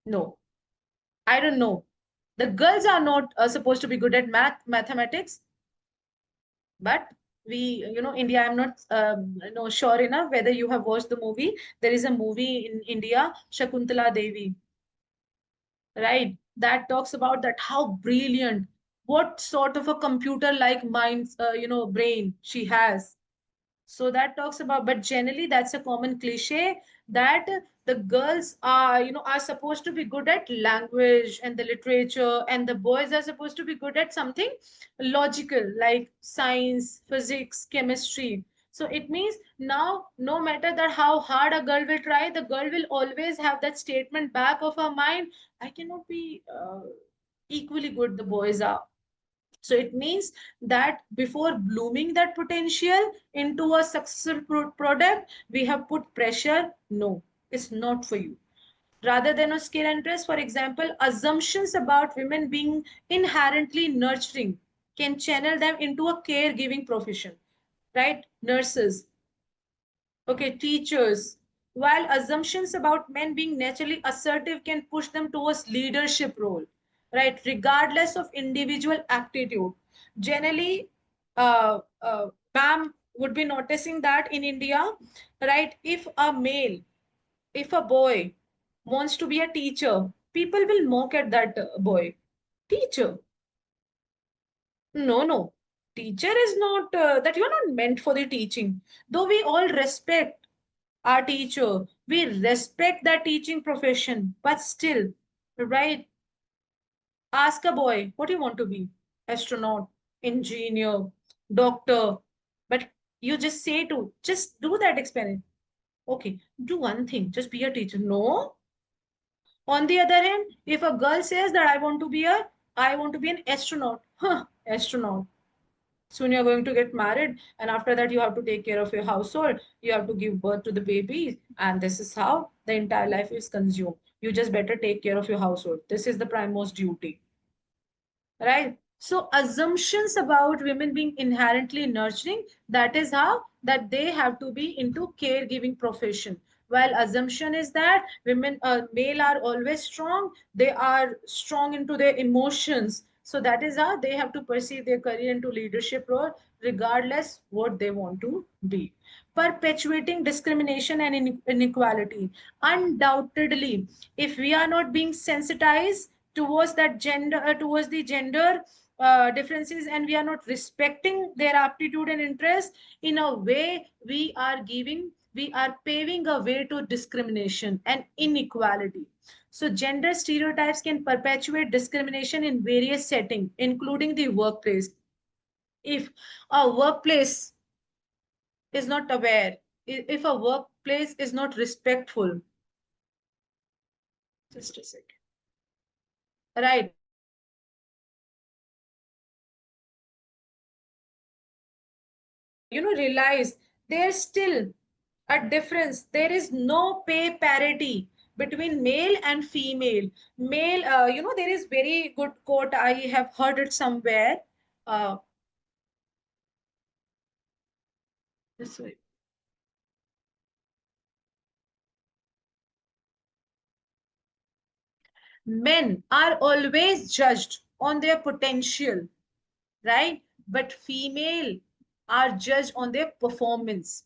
No, I don't know. The girls are not supposed to be good at mathematics, but we, you know, India, I'm not you know, sure enough whether you have watched the movie. There is a movie in India, Shakuntala Devi, right, that talks about that how brilliant, what sort of a computer like mind, you know, brain she has. So that talks about, but generally that's a common cliche that the girls are, you know, are supposed to be good at language and the literature, and the boys are supposed to be good at something logical like science, physics, chemistry. So it means now no matter that how hard a girl will try, the girl will always have that statement back of her mind, I cannot be equally good the boys are. So it means that before blooming that potential into a successful product, we have put pressure. No, it's not for you. Rather than a skill interest, for example, assumptions about women being inherently nurturing can channel them into a caregiving profession, right? Nurses, okay, teachers. While assumptions about men being naturally assertive can push them towards leadership role, right? Regardless of individual aptitude. Generally, ma'am would be noticing that in India, right? If a male, if a boy wants to be a teacher, people will mock at that boy. Teacher? No, no. Teacher is not that you're not meant for the teaching. Though we all respect our teacher, we respect that teaching profession, but still, right? Ask a boy, what do you want to be? Astronaut, engineer, doctor. But you just say to, just do that experiment. Okay, do one thing, just be a teacher. No. On the other hand, if a girl says that I want to be an astronaut. Huh, astronaut. Soon you're going to get married, and after that you have to take care of your household, you have to give birth to the babies, and this is how the entire life is consumed. You just better take care of your household. This is the prime most duty, right? So assumptions about women being inherently nurturing, that is how that they have to be into caregiving profession. While assumption is that women, male are always strong, they are strong into their emotions. So that is how they have to perceive their career into leadership role, regardless what they want to be. Perpetuating discrimination and inequality. Undoubtedly, if we are not being sensitized towards that gender, towards the gender differences, and we are not respecting their aptitude and interest, in a way we are paving a way to discrimination and inequality. So gender stereotypes can perpetuate discrimination in various settings, including the workplace. If a workplace is not aware, if a workplace is not respectful, just a second, right? You know, realize there's still a difference. There is no pay parity between male and female. Male, you know, there is very good quote, I have heard it somewhere. Uh, this way. Men are always judged on their potential, right? But female are judged on their performance.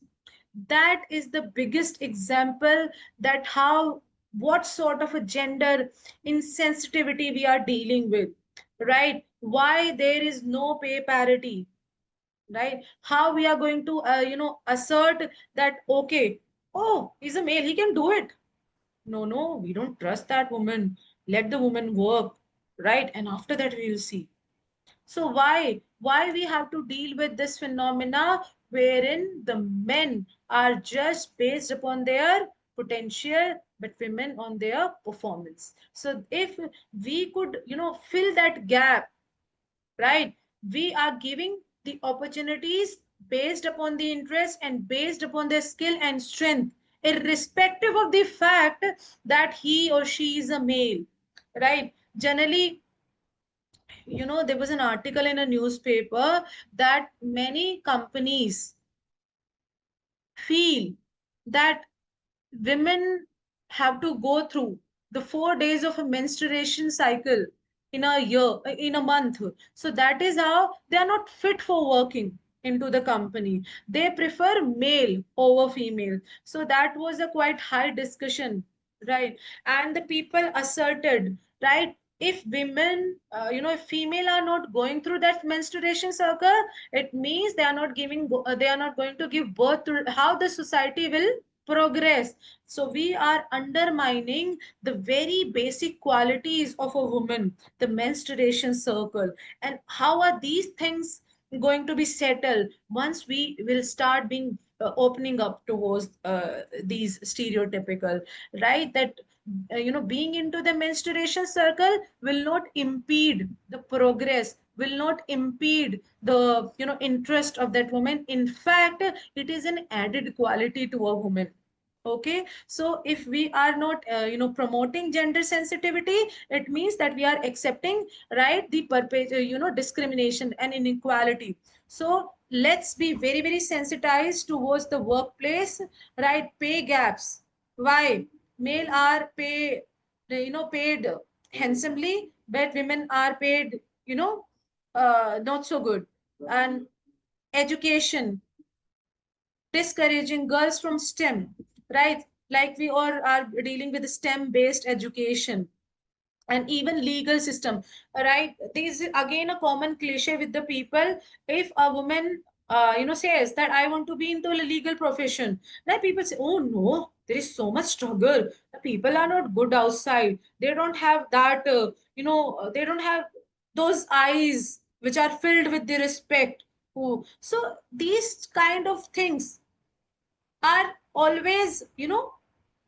That is the biggest example that how what sort of a gender insensitivity we are dealing with, right? Why there is no pay parity, right? How we are going to assert that, okay, oh, he's a male, he can do it. No, no, we don't trust that woman. Let the woman work, right? And after that we will see. So why we have to deal with this phenomena wherein the men are just based upon their potential, but women on their performance. So if we could, fill that gap, right? We are giving the opportunities based upon the interest and based upon their skill and strength, irrespective of the fact that he or she is a male, right? Generally, there was an article in a newspaper that many companies feel that women have to go through the 4 days of a menstruation cycle in a year, in a month. So that is how they are not fit for working into the company. They prefer male over female. So that was a quite high discussion, right? And the people asserted, right? If women, if female are not going through that menstruation cycle, it means they are not going to give birth to how the society will progress. So we are undermining the very basic qualities of a woman, the menstruation circle. And how are these things going to be settled once we will start being opening up towards these stereotypical, right? That being into the menstruation circle will not impede the progress, will not impede the interest of that woman. In fact, it is an added quality to a woman. Okay, so if we are not promoting gender sensitivity, it means that we are accepting, right, the discrimination and inequality. So let's be very very sensitized towards the workplace, right? Pay gaps. Why male are paid handsomely, but women are paid not so good. And education, discouraging girls from STEM, right? Like we all are dealing with STEM based education, and even legal system, right? This is again a common cliche with the people. If a woman says that I want to be into a legal profession, then people say, oh no, there is so much struggle, the people are not good outside, they don't have that they don't have those eyes which are filled with the respect. Oh, so these kind of things are always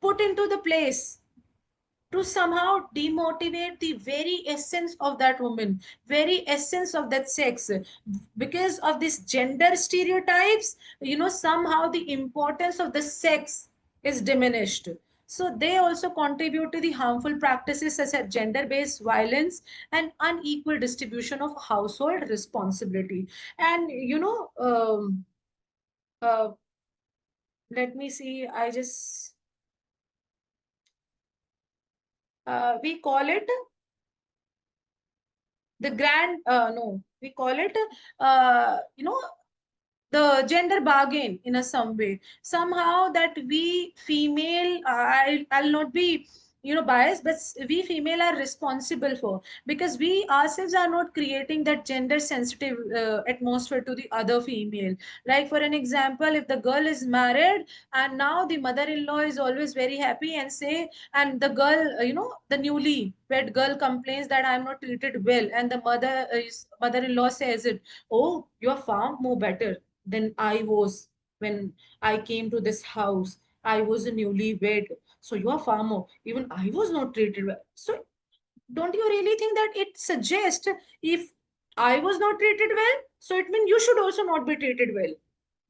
put into the place to somehow demotivate the very essence of that woman, very essence of that sex. Because of this gender stereotypes, somehow the importance of the sex is diminished. So they also contribute to the harmful practices such as gender-based violence and unequal distribution of household responsibility. And uh, let me see, I just we call it the grand no we call it the gender bargain in a some way, somehow that we female, I'll not be biased, but we female are responsible for, because we ourselves are not creating that gender sensitive atmosphere to the other female. Like for an example, if the girl is married and now the mother-in-law is always very happy and say, and the girl the newly wed girl complains that I'm not treated well, and the mother-in-law says it, oh, you're far more better than I was when I came to this house. I was a newlywed. So you are far more. Even I was not treated well. So don't you really think that it suggests, if I was not treated well, so it means you should also not be treated well.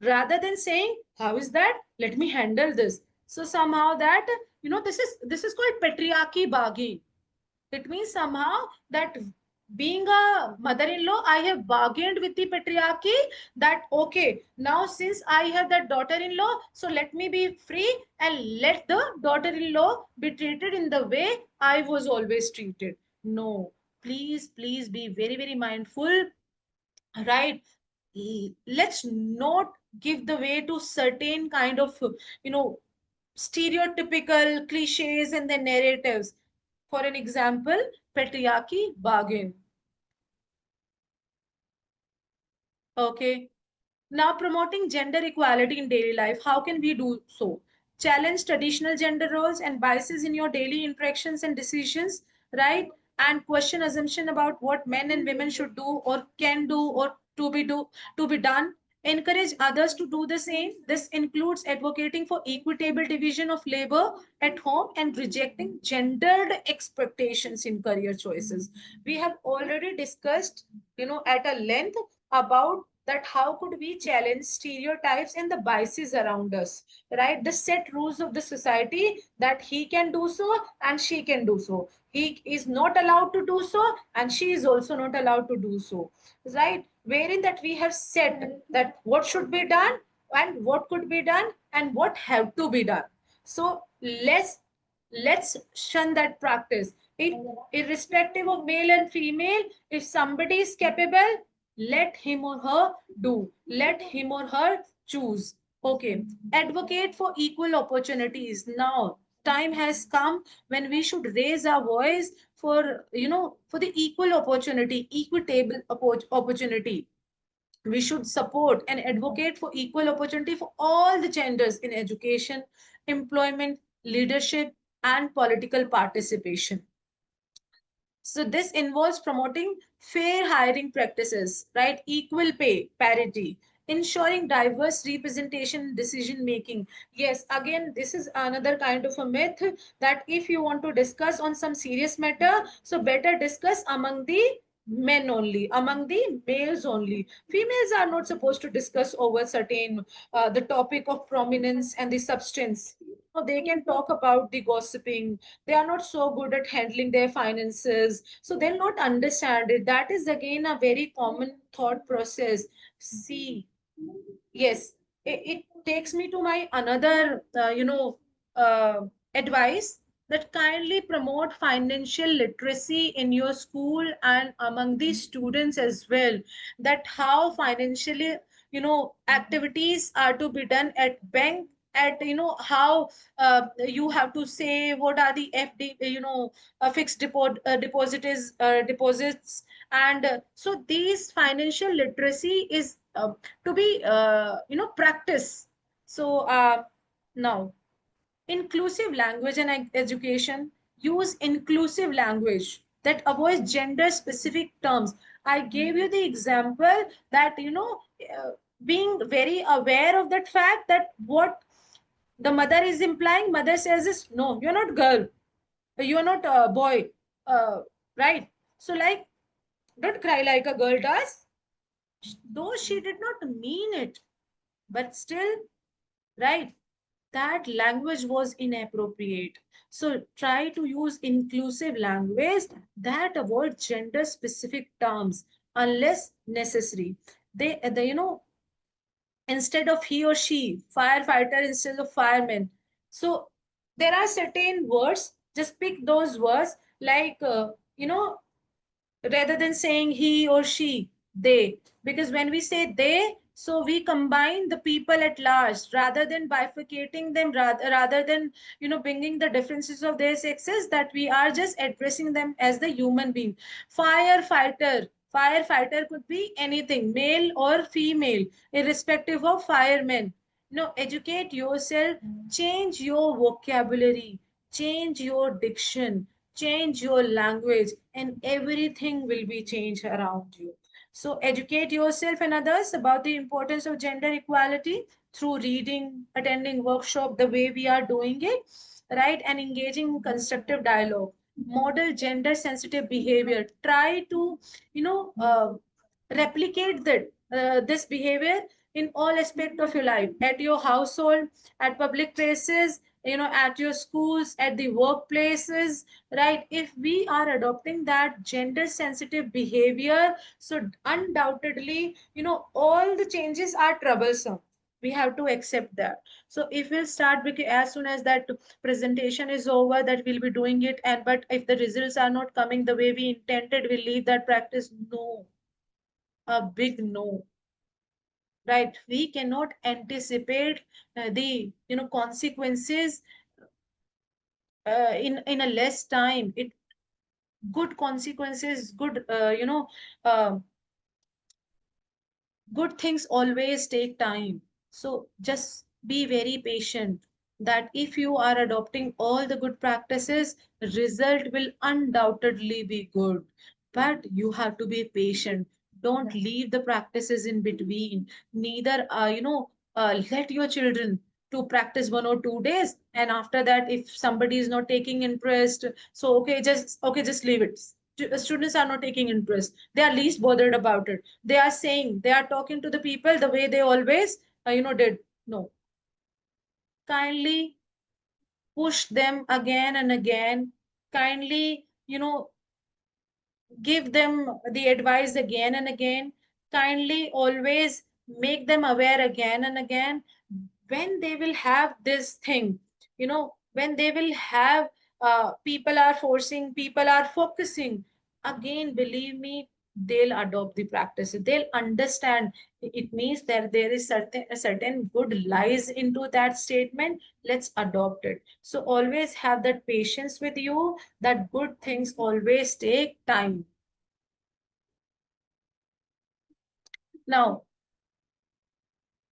Rather than saying, how is that? Let me handle this. So somehow that, this is called patriarchy bargain. It means somehow that being a mother-in-law, I have bargained with the patriarchy that, okay, now since I have that daughter-in-law, so let me be free and let the daughter-in-law be treated in the way I was always treated. No, Please, please be very, very mindful, right? Let's not give the way to certain kind of, you know, stereotypical cliches and the narratives. For an example, patriarchy bargain. Okay. Now, promoting gender equality in daily life, how can we do so? Challenge traditional gender roles and biases in your daily interactions and decisions, right? And question assumption about what men and women should do or can do or to be done. Encourage others to do the same. This includes advocating for equitable division of labor at home and rejecting gendered expectations in career choices. We have already discussed, at a length about that how could we challenge stereotypes and the biases around us, right? The set rules of the society that he can do so and she can do so. He is not allowed to do so and she is also not allowed to do so, right? Wherein that we have said that what should be done and what could be done and what have to be done. So let's shun that practice. If, irrespective of male and female, if somebody is capable, let him or her do. Let him or her choose. Okay. Advocate for equal opportunities. Now, time has come when we should raise our voice for, for the equal opportunity, equitable opportunity. We should support and advocate for equal opportunity for all the genders in education, employment, leadership, and political participation. So this involves promoting fair hiring practices, right? Equal pay, parity, ensuring diverse representation in decision making. Yes, again, this is another kind of a myth that if you want to discuss on some serious matter, so better discuss among the men only, among the males only. Females are not supposed to discuss over certain the topic of prominence and the substance. They can talk about the gossiping. They are not so good at handling their finances, so they'll not understand it. That is again a very common thought process. See, yes, it takes me to my another advice, that kindly promote financial literacy in your school and among the students as well, that how financially, activities are to be done at bank, at how you have to say what are the FD, fixed deposits, and so these financial literacy is to be practice. So now, inclusive language and education. Use inclusive language that avoids gender specific terms. I gave you the example that being very aware of that fact, that what the mother is implying, mother says is, no, you're not girl, you're not a boy, right? So like, don't cry like a girl does, though she did not mean it, but still, right, that language was inappropriate. So try to use inclusive language that avoid gender specific terms unless necessary. They instead of he or she, firefighter instead of fireman. So there are certain words, just pick those words, like rather than saying he or she, they. Because when we say they, so we combine the people at large rather than bifurcating them, rather than bringing the differences of their sexes, that we are just addressing them as the human being. Firefighter could be anything, male or female, irrespective of firemen. Educate yourself, change your vocabulary, change your diction, change your language, and everything will be changed around you. So educate yourself and others about the importance of gender equality through reading, attending workshop the way we are doing it, right? And engaging in constructive dialogue. Model gender sensitive behavior. Try to, replicate this behavior in all aspect of your life, at your household, at public places, at your schools, at the workplaces, right? If we are adopting that gender sensitive behavior, so undoubtedly, all the changes are troublesome. We have to accept that. So if we'll start, because as soon as that presentation is over, that we'll be doing it, and but if the results are not coming the way we intended, we'll leave that practice. No, a big no. Right? We cannot anticipate the consequences in a less time. It good consequences, good uh, good things always take time. So just be very patient, that if you are adopting all the good practices, result will undoubtedly be good. But you have to be patient. Don't leave the practices in between. Neither, let your children to practice 1 or 2 days, and after that, if somebody is not taking interest, so just leave it. Students are not taking interest. They are least bothered about it. They are saying, they are talking to the people the way they always did. No, kindly push them again and again. Kindly give them the advice again and again. Kindly always make them aware again and again. When they will have this thing, when they will have people are forcing, people are focusing, again, believe me, they'll adopt the practices. They'll understand. It means that there is a certain good lies into that statement. Let's adopt it. So always have that patience with you, that good things always take time. Now,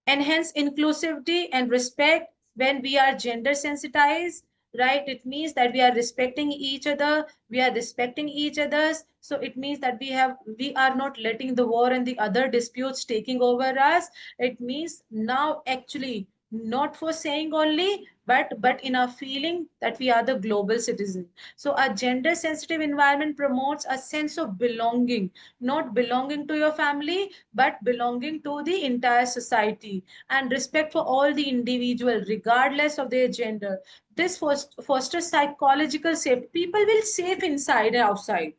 enhance inclusivity and respect. When we are gender sensitized, right, it means that we are respecting each other, we are respecting each other's. So it means that we are not letting the war and the other disputes taking over us. It means now actually not for saying only, but in our feeling that we are the global citizen. So a gender sensitive environment promotes a sense of belonging, not belonging to your family, but belonging to the entire society, and respect for all the individual regardless of their gender. This fosters psychological safety. People will safe inside and outside,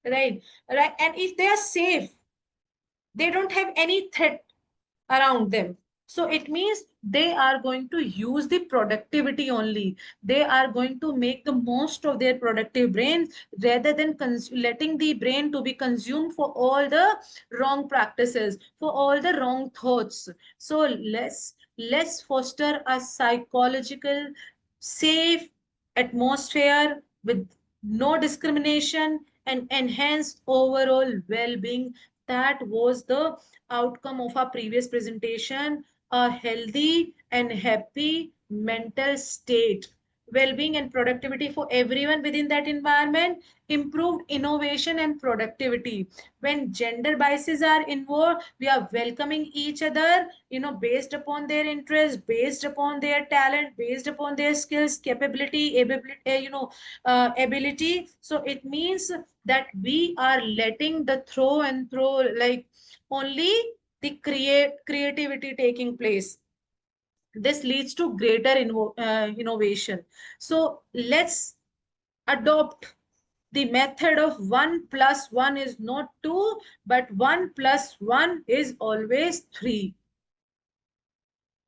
right, and if they are safe, they don't have any threat around them. So it means they are going to use the productivity only. They are going to make the most of their productive brain, rather than letting the brain to be consumed for all the wrong practices, for all the wrong thoughts. So let's foster a psychological safe atmosphere with no discrimination and enhance overall well-being. That was the outcome of our previous presentation. A healthy and happy mental state, well-being and productivity for everyone within that environment, improved innovation and productivity. When gender biases are involved, we are welcoming each other, based upon their interest, based upon their talent, based upon their skills, capability, ability. So it means that we are letting the throw and throw, like, only the creativity taking place. This leads to greater innovation. So let's adopt the method of 1 plus 1 is not 2, but 1 plus 1 is always 3.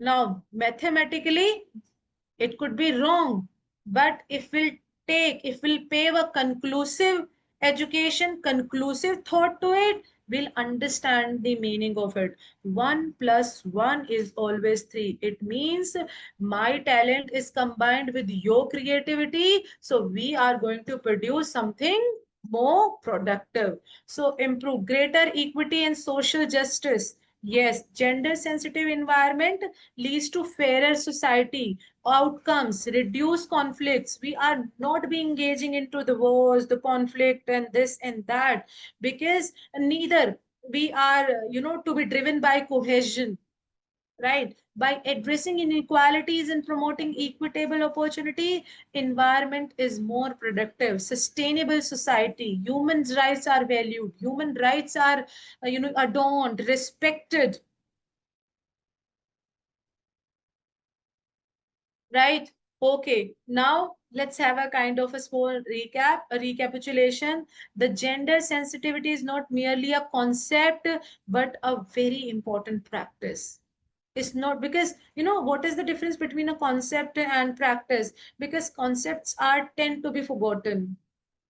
Now, mathematically, it could be wrong, but if we'll pave a conclusive education, conclusive thought to it, we'll understand the meaning of it. 1 plus 1 is always 3. It means my talent is combined with your creativity, so we are going to produce something more productive. So improve greater equity and social justice. Yes, gender sensitive environment leads to fairer society, outcomes, reduce conflicts. We are not be engaging into the wars, the conflict, and this and that, because neither we are, to be driven by cohesion, right? By addressing inequalities and promoting equitable opportunity, environment is more productive, sustainable society. Human rights are valued. Human rights are, adorned, respected, right? Okay, now let's have a kind of a small recap, a recapitulation. The gender sensitivity is not merely a concept, but a very important practice. It's not, because what is the difference between a concept and practice? Because concepts are tend to be forgotten,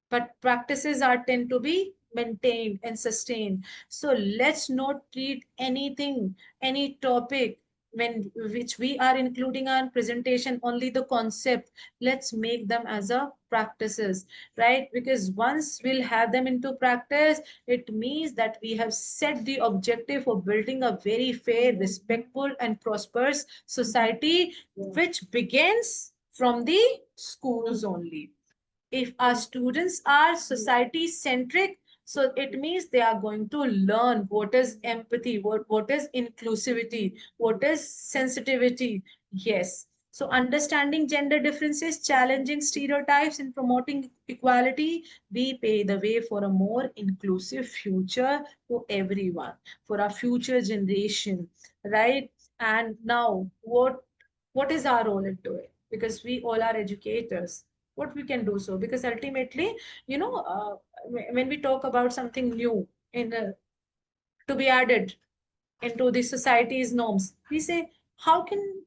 but practices are tend to be maintained and sustained. So let's not treat anything, any topic when which we are including our presentation only the concept. Let's make them as a practices, right? Because once we'll have them into practice, it means that we have set the objective for building a very fair, respectful and prosperous society, which begins from the schools only. If our students are society centric, so it means they are going to learn what is empathy, what is inclusivity, what is sensitivity. Yes. So understanding gender differences, challenging stereotypes and promoting equality, we pave the way for a more inclusive future for everyone, for our future generation, right? And now what is our role into it? Because we all are educators, what we can do so? Because ultimately, when we talk about something new in to be added into the society's norms, we say, how can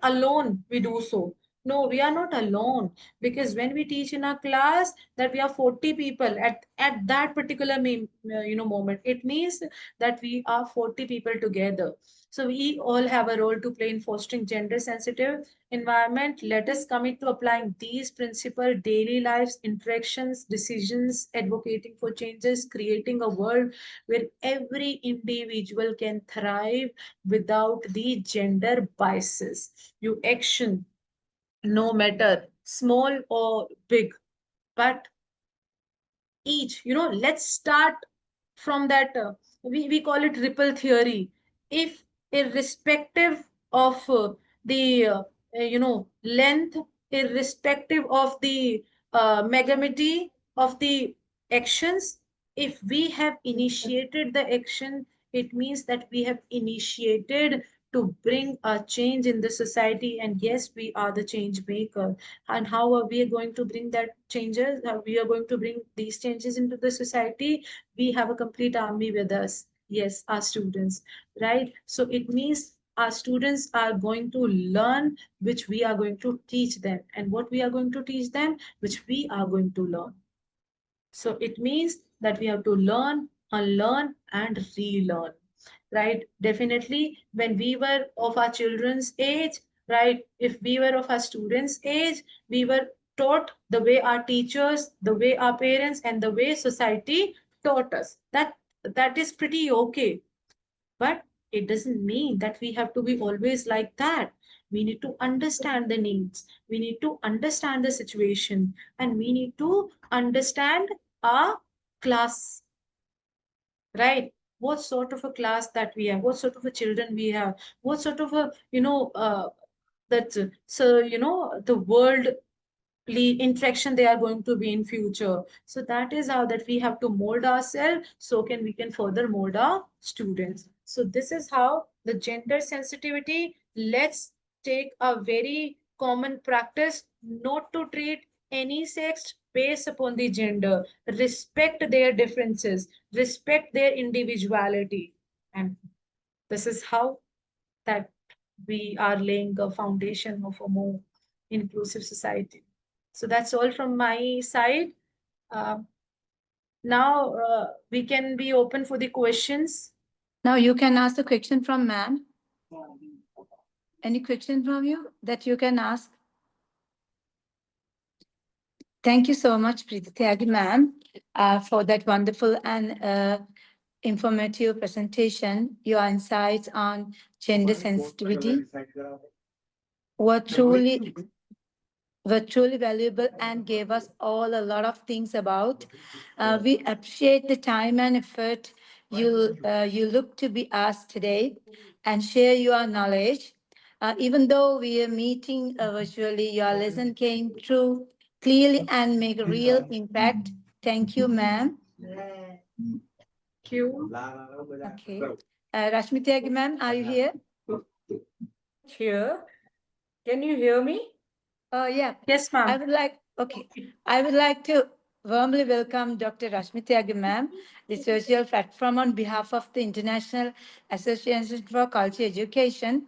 alone we do so? No, we are not alone, because when we teach in our class that we are 40 people at that particular moment, it means that we are 40 people together. So we all have a role to play in fostering gender sensitive environment. Let us commit to applying these principles daily lives, interactions, decisions, advocating for changes, creating a world where every individual can thrive without the gender biases. Your action, no matter small or big, but each, let's start from that. We call it ripple theory. If irrespective of the length, irrespective of the magnitude of the actions, if we have initiated the action, it means that we have initiated to bring a change in the society. And yes, we are the change maker. And how are we going to bring that changes? How we are going to bring these changes into the society? We have a complete army with us. Yes, our students, right? So it means our students are going to learn, which we are going to teach them, and what we are going to teach them, which we are going to learn. So it means that we have to learn, unlearn, and relearn, right? Definitely, when we were of our children's age, right? If we were of our students' age, we were taught the way our teachers, the way our parents, and the way society taught us. That is pretty okay. But it doesn't mean that we have to be always like that. We need to understand the needs. We need to understand the situation, and we need to understand our class, right? What sort of a class that we have, what sort of a children we have, what sort of a, that, so, the world interaction they are going to be in future. So that is how that we have to mold ourselves, so we can further mold our students. So this is how the gender sensitivity. Let's take a very common practice not to treat any sex based upon the gender. Respect their differences, respect their individuality, and this is how that we are laying a foundation of a more inclusive society. So that's all from my side. Uh, now we can be open for the questions. Now you can ask the question from ma'am. Any question from you that you can ask? Thank you so much, Preeti Tyagi ma'am, for that wonderful and informative presentation. Your insights on gender sensitivity were truly valuable and gave us all a lot of things about. We appreciate the time and effort you look to be asked today and share your knowledge. Even though we are meeting virtually, your lesson came through clearly and make a real impact. Thank you, ma'am. Thank you. Okay. Rashmi Tyagi ma'am, are you here? Here. Can you hear me? Yeah. Yes, I ma'am. would like, okay. I would like to warmly welcome Dr. Rashmi Tyagi ma'am, the social platform on behalf of the International Association for Culture Education.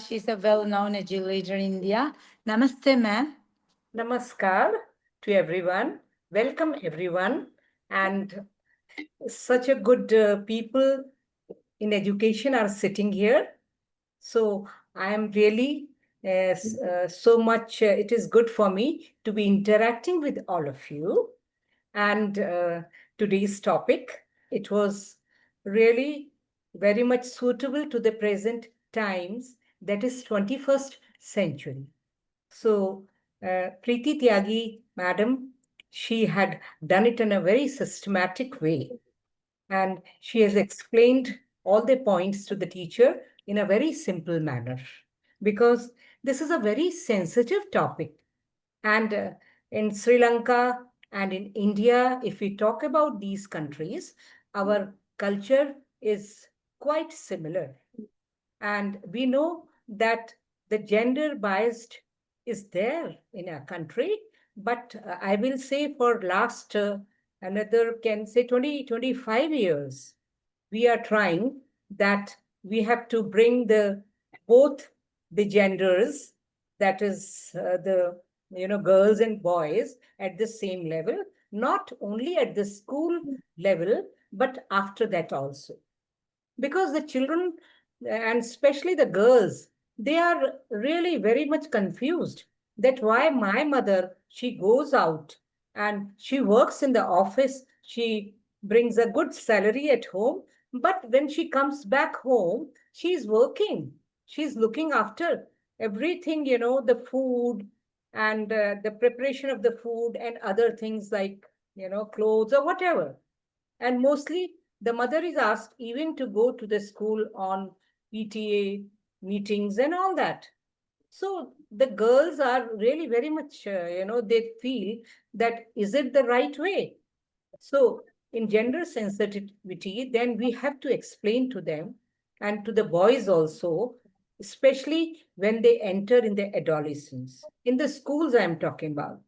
She's a well-known edu leader in India. Namaste, ma'am. Namaskar to everyone. Welcome everyone. And such a good people in education are sitting here. So I am really so much, it is good for me to be interacting with all of you. And today's topic, it was really very much suitable to the present times, that is 21st century. So Preeti Tyagi, madam, she had done it in a very systematic way. And she has explained all the points to the teacher in a very simple manner. Because this is a very sensitive topic. And in Sri Lanka and in India, if we talk about these countries, our culture is quite similar. And we know that the gender biased is there in our country, but I will say for last another can say 20, 25 years, we are trying that we have to bring the both the genders, that is the girls and boys at the same level, not only at the school level, but after that also. Because the children, and especially the girls, they are really very much confused that why my mother, she goes out and she works in the office, she brings a good salary at home, but when she comes back home, she's working, she's looking after everything, the food and the preparation of the food and other things like clothes or whatever. And mostly the mother is asked even to go to the school on PTA meetings and all that. So the girls are really very much, they feel that is it the right way? So in gender sensitivity, then we have to explain to them and to the boys also, especially when they enter in the adolescence. In the schools I'm talking about.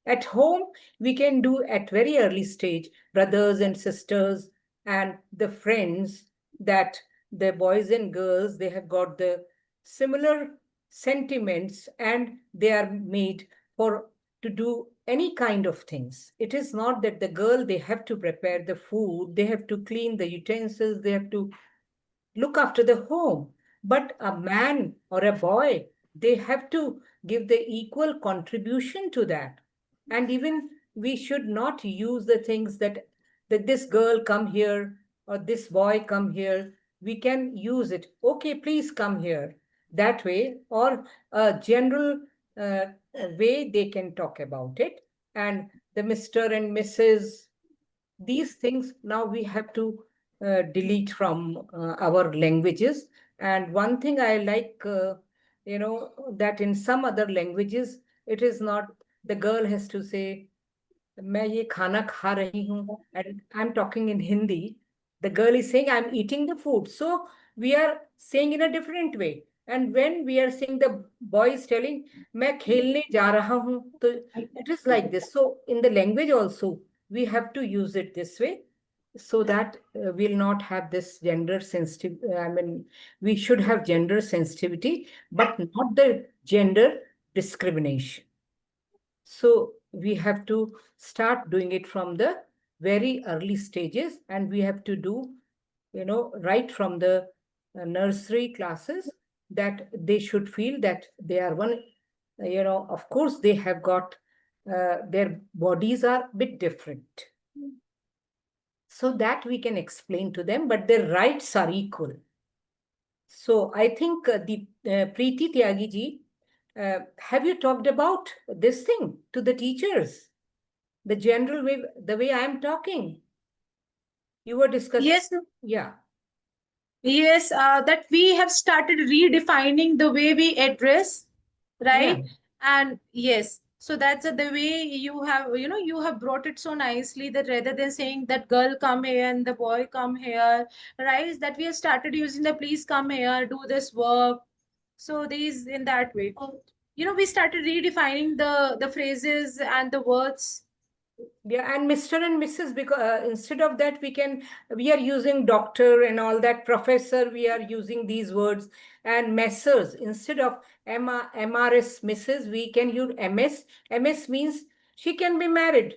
At home, we can do at very early stage, brothers and sisters and the friends, that the boys and girls, they have got the similar sentiments and they are made for to do any kind of things. It is not that the girl, they have to prepare the food, they have to clean the utensils, they have to look after the home. But a man or a boy, they have to give the equal contribution to that. And even we should not use the things that this girl come here or this boy come here. We can use it. Okay, please come here. That way, or a general way they can talk about it. And the Mr. and Mrs., these things now we have to delete from our languages. And one thing I like, that in some other languages, it is not, the girl has to say, मैं ये खाना खा रही हूँ, and I'm talking in Hindi. The girl is saying, I'm eating the food. So we are saying in a different way. And when we are saying, the boy is telling, मैं खेलने जा रहा हूँ, so it is like this. So in the language also, we have to use it this way, so that we'll not have this gender sensitive. I mean, we should have gender sensitivity, but not the gender discrimination. So we have to start doing it from the very early stages, and we have to do, right from the nursery classes, that they should feel that they are one, of course they have got, their bodies are a bit different. So that we can explain to them, but their rights are equal. So I think the Preeti Tyagi ji, have you talked about this thing to the teachers? The general way, the way I am talking. You were discussing. Yes, Yeah. yes, that we have started redefining the way we address, right? Yeah. And yes, so that's the way you have, you have brought it so nicely, that rather than saying that girl come here and the boy come here, right? That we have started using the please come here, do this work. So these in that way, we started redefining the phrases and the words. Yeah, and Mr. and Mrs. because instead of that we are using doctor and all that, professor, we are using these words, and messers instead of MRS Mrs. we can use MS. MS means she can be married,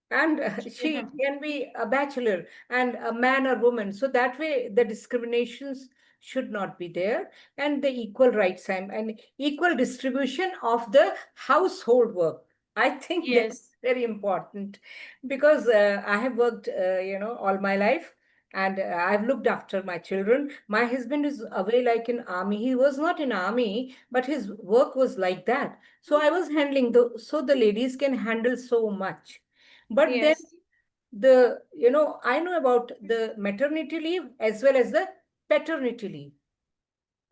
and she can be a bachelor and a man or woman. So that way the discriminations should not be there, and the equal rights and equal distribution of the household work. I think that's Yes. very important, because I have worked all my life, and I've looked after my children. My husband is away like in army. He was not in army, but his work was like that. So I was handling the ladies can handle so much. But then Yes. I know about the maternity leave as well as the paternity leave,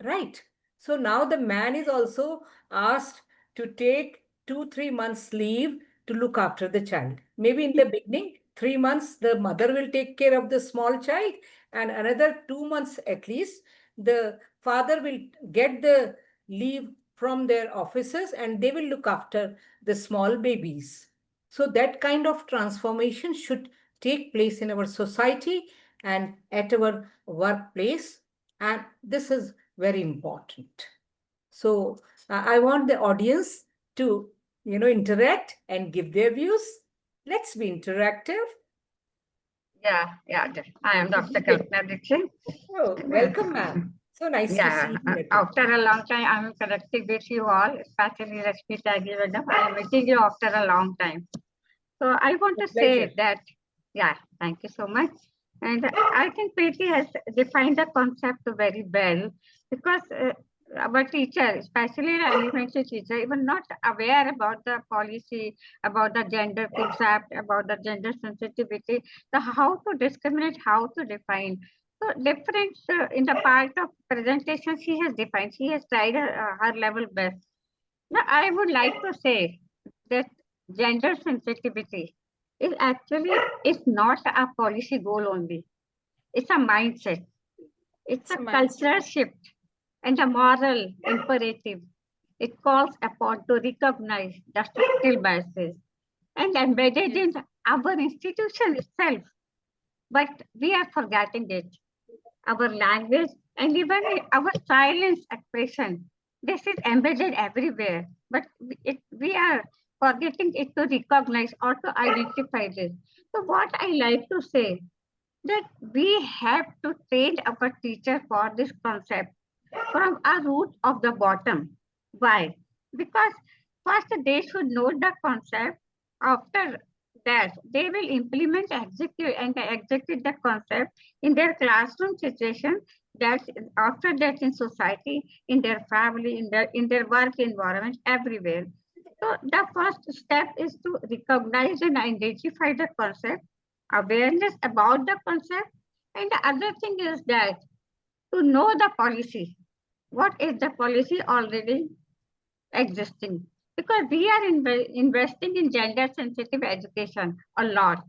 right? So now the man is also asked to take 2-3 months leave to look after the child. Maybe in the beginning, 3 months, the mother will take care of the small child, and another 2 months at least, the father will get the leave from their offices and they will look after the small babies. So that kind of transformation should take place in our society and at our workplace. And this is very important. So I want the audience to, interact and give their views. Let's be interactive. Yeah, I am Dr. Kalpana Dixit. Oh, welcome, ma'am. So nice to Yeah, see you here. after a long time, I am connecting with you all, especially Rashmi Tyagi madam. I am meeting you after a long time. So I want to Pleasure. say that, yeah, thank you so much. And I think Preeti has defined the concept very well, because our teacher, especially the elementary teacher, even not aware about the policy, about the gender concept, about the gender sensitivity, the how to discriminate, how to define. So different in the part of presentation she has defined, she has tried her level best. Now I would like to say that gender sensitivity is actually is not a policy goal only. It's a mindset. It's It's a a mindset. cultural shift and a moral imperative. It calls upon to recognize the structural biases and embedded in our institution itself. But we are forgetting it. Our language and even our silence expression. This is embedded everywhere, but we are forgetting it to recognize or to identify this. So what I like to say that we have to train our teacher for this concept from a root of the bottom. Why? Because first they should know the concept. After that, they will implement, execute the concept in their classroom situation. That after that in society, in their family, in their work environment, everywhere. So the first step is to recognize and identify the concept, awareness about the concept, and the other thing is that to know the policy. What is the policy already existing? Because we are investing in gender sensitive education a lot.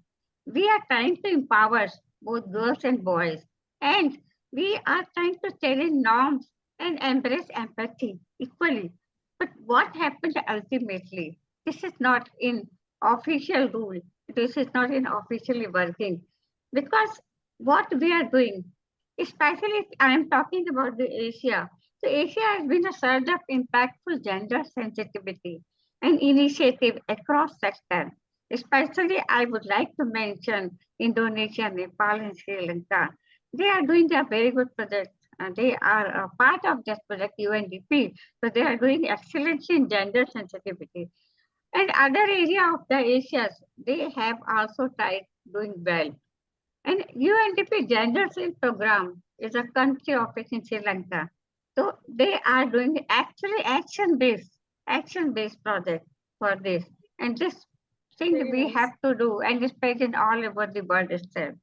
We are trying to empower both girls and boys, and we are trying to challenge norms and embrace empathy equally. But what happened ultimately? This is not in official rule. This is not in officially working, because what we are doing, especially if I am talking about the Asia. So Asia has been a surge of impactful gender sensitivity and initiative across sectors. Especially, I would like to mention Indonesia, Nepal, and Sri Lanka. They are doing a very good project. They are a part of this project, UNDP. So they are doing excellence in gender sensitivity. And other area of the Asias, they have also tried doing well. And UNDP Gender Shield Program is a country office in Sri Lanka. So they are doing actually action-based project for this. And this thing Very we nice. have to do, and it's present all over the world itself.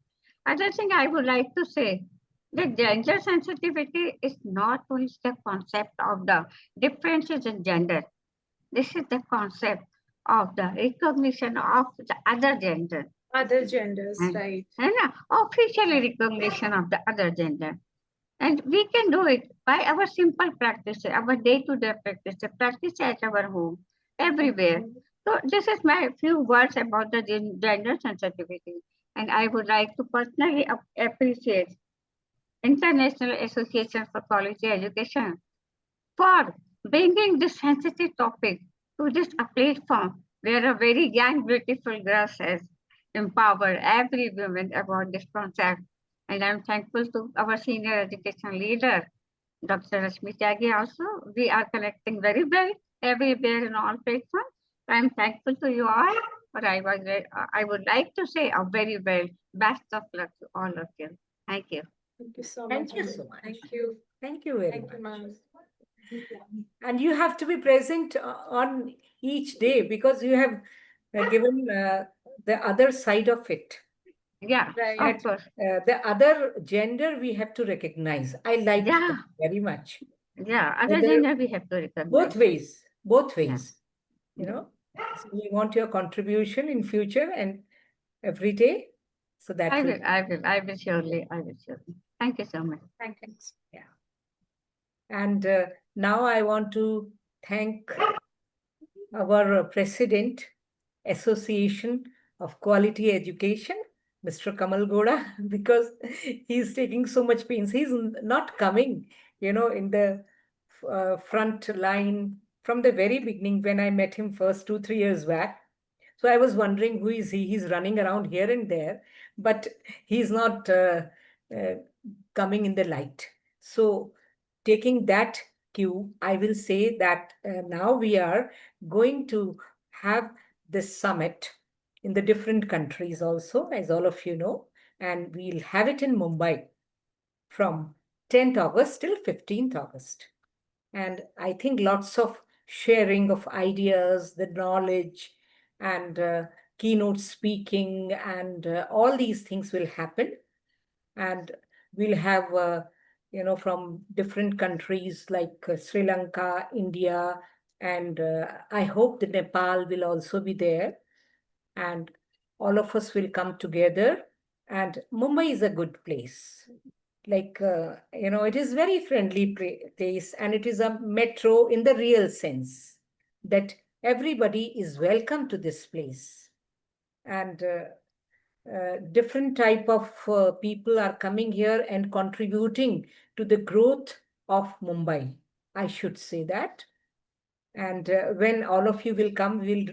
Other thing I would like to say that gender sensitivity is not only the concept of the differences in gender. This is the concept of the recognition of the other gender Other genders, and, right? and official recognition of the other gender. And we can do it by our simple practice, our day-to-day practice, practice at our home, everywhere. So this is my few words about the gender sensitivity. And I would like to personally appreciate International Association for Quality Education for bringing this sensitive topic to this a platform where a very young, beautiful girl has empowered every woman about this concept. And I'm thankful to our senior education leader, Dr. Rashmi Tyagi also. We are connecting very well everywhere in all platforms. I'm thankful to you all, but I would like to say a very well best of luck to all of you. Thank you. Thank you so Thank much. you so much. Thank you. Thank you very Thank you, much. ma'am. And you have to be present on each day because you have given the other side of it. Yeah, Right. of course. The other gender we have to recognize. I like Yeah. that very much. Yeah, other Whether- gender we have to recognize. Both ways, both Yeah. ways. You know, so we want your contribution in future and every day. So that I will, will surely. Thank you so much. Thanks. and now I want to thank our President, Association of Quality Education, Mr. Kamal Goda, because he's taking so much pains. He's not coming, in the front line from the very beginning when I met him first 2-3 years back. So I was wondering who is he? He's running around here and there, but he's not coming in the light. So taking that cue, I will say that now we are going to have this summit in the different countries also, as all of you know, and we'll have it in Mumbai from 10th August till 15th August. And I think lots of sharing of ideas, the knowledge, and keynote speaking, and all these things will happen. And we'll have, from different countries like Sri Lanka, India, and I hope the Nepal will also be there. And all of us will come together. And Mumbai is a good place. Like, it is very friendly place, and it is a metro in the real sense that everybody is welcome to this place. And different type of people are coming here and contributing to the growth of Mumbai. I should say that. And when all of you will come, we'll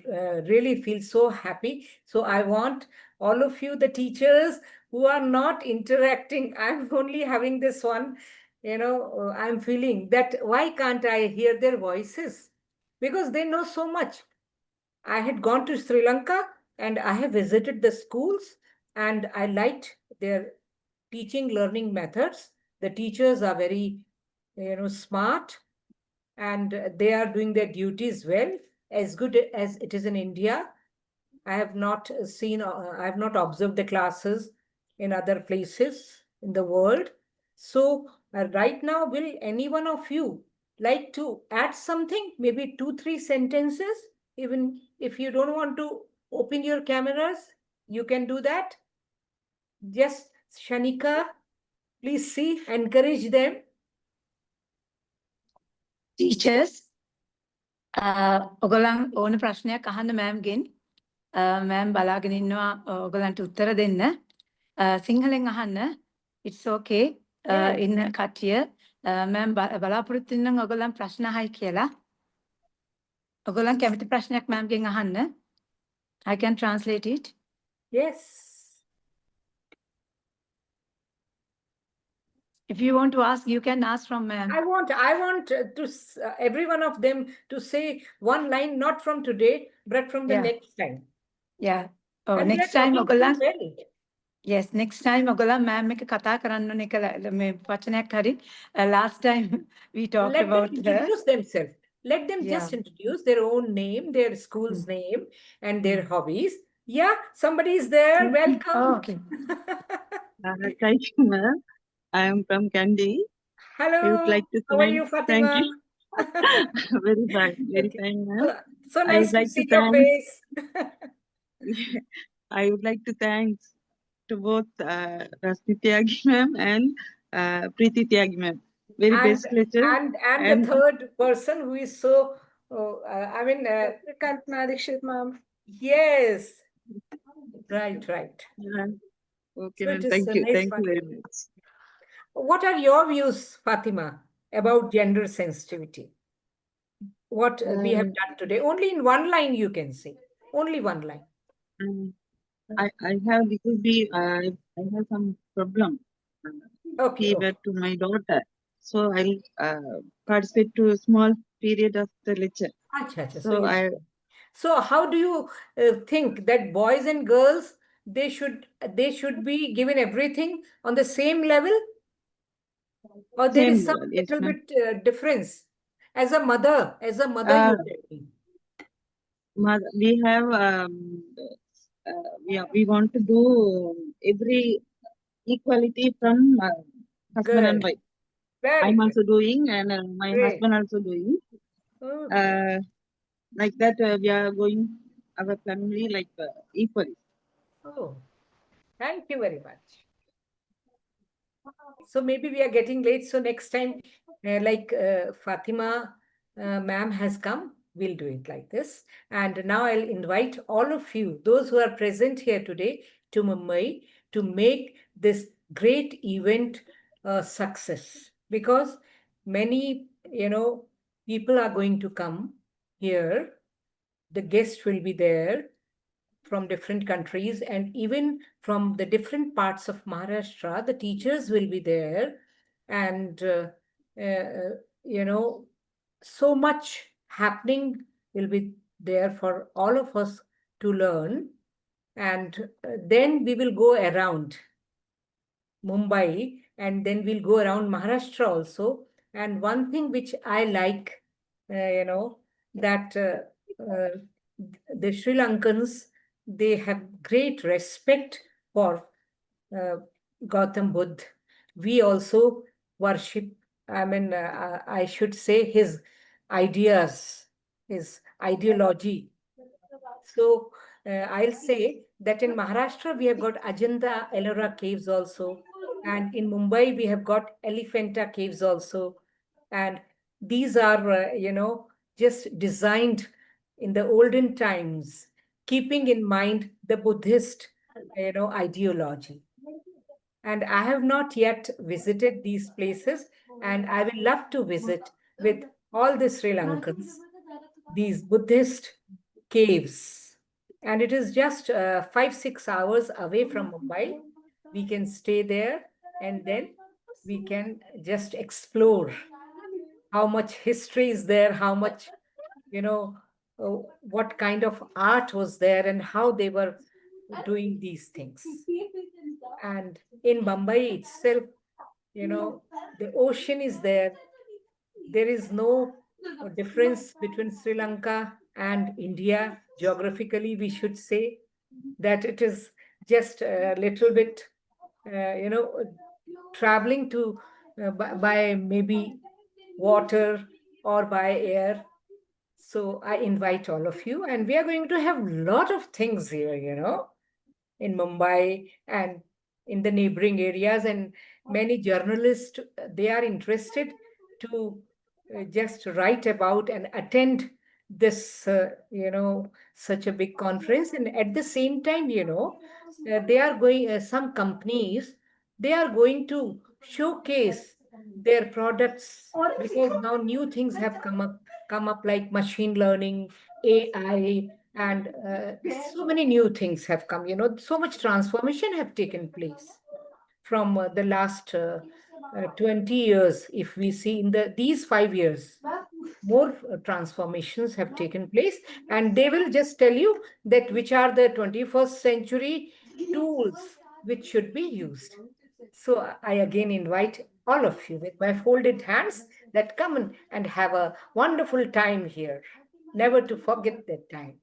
really feel so happy. So I want all of you, the teachers who are not interacting, I'm only having this one, I'm feeling that why can't I hear their voices? Because they know so much. I had gone to Sri Lanka and I have visited the schools and I liked their teaching learning methods. The teachers are very, smart, and they are doing their duties well, as good as it is in India. I have not I have not observed the classes in other places in the world. So right now, will any one of you like to add something, maybe 2-3 sentences? Even if you don't want to open your cameras, you can do that. Just Shanika, please see, encourage them. Teachers, ඔගොල්ලන් ඕන ප්‍රශ්නයක් අහන්න මෑම්ගෙන්. Ma'am බලාගෙන ඉන්නවා ඔයගොල්ලන්ට උත්තර දෙන්න. සිංහලෙන් අහන්න. It's okay. ඉන්න කට්ටිය මෑම් බලාපොරොත්තු වෙනවා ඔයගොල්ලන් ප්‍රශ්න අහයි කියලා. ඔයගොල්ලන් කැමති ප්‍රශ්නයක් මෑම්ගෙන් අහන්න. I can translate it. Yes. If you want to ask, you can ask from ma'am. I want to every one of them to say one line, not from today, but from the Yeah. next time. Yeah. Oh, And next they're time talking ඔයගොල්ලන් too well. Yes, next time ඔයගොල්ලන් ma'am එක කතා කරන්න ඕනේ කියලා මේ වචනයක් හරි. Last time we talked Let about them her. introduce themselves. Let them Yeah. just introduce their own name, their school's name, and their hobbies. Yeah, somebody is there. Welcome. Oh, okay. Thank you, ma'am. I am from Kandy. Hello. I would like to How are thank- you, Fatima? thank you. Very fine, very Okay. fine, ma'am. So I nice would to like to see your thank- face. I would like to thank to both Rashmi Tyagi ma'am and Preeti Tyagi ma'am. Very best lecture. And the third person who is so Oh, I mean, Kalpana Dixit ma'am. yes, right. Yeah. Okay, So ma'am. it is Thank you. nice Thank you fun. very much. What are your views, Fatima, about gender sensitivity? What we have Um, done today? Only in one line you can say. Only one line. I have little bit, I have some problem. Okay. Fever to my daughter. So I'll participate to a small period of the lecture. Acha, acha. So I So how do you think that boys and girls they should be given everything on the same level, or there same is some level, yes, little ma'am. bit difference? As a mother, Uh, you tell me. we have we want to do every equality from husband and Good. wife. Very I'm good. also doing, and my Great. husband also doing. Okay. Like that, we are going our family like equally. Oh, thank you very much. So maybe we are getting late. So next time, like Fatima ma'am has come, we'll do it like this. And now I'll invite all of you, those who are present here today, to Mumbai to make this great event a success. Because many, people are going to come here. The guests will be there from different countries, and even from the different parts of Maharashtra, the teachers will be there. And, uh, you know, so much happening will be there for all of us to learn. And then we will go around Mumbai, and then we'll go around Maharashtra also. And one thing which I like, that the Sri Lankans, they have great respect for uh, Gautam Buddha. We also worship, I should say, his ideas, his ideology. So I'll say that in Maharashtra, we have got Ajanta Ellora caves also. And in Mumbai, we have got Elephanta caves also. And these are, just designed in the olden times, keeping in mind the Buddhist, ideology. And I have not yet visited these places, and I will love to visit with all the Sri Lankans, these Buddhist caves. And it is just 5-6 hours away from Mumbai. We can stay there, and then we can just explore how much history is there, how much, what kind of art was there, and how they were doing these things. And in Mumbai itself, the ocean is there. There is no difference between Sri Lanka and India. Geographically, we should say that it is just a little bit, traveling to by maybe water or by air. So I invite all of you, and we are going to have a lot of things here, in Mumbai and in the neighboring areas. And many journalists, they are interested to just write about and attend this, such a big conference. And at the same time, they are going, some companies, they are going to showcase their products, because now new things have come up like machine learning, AI, and so many new things have come. So much transformation have taken place from the last 20 years. If we see in these 5 years, more transformations have taken place, and they will just tell you that which are the 21st century tools which should be used. So I again invite all of you with my folded hands that come and have a wonderful time here. Never to forget that time.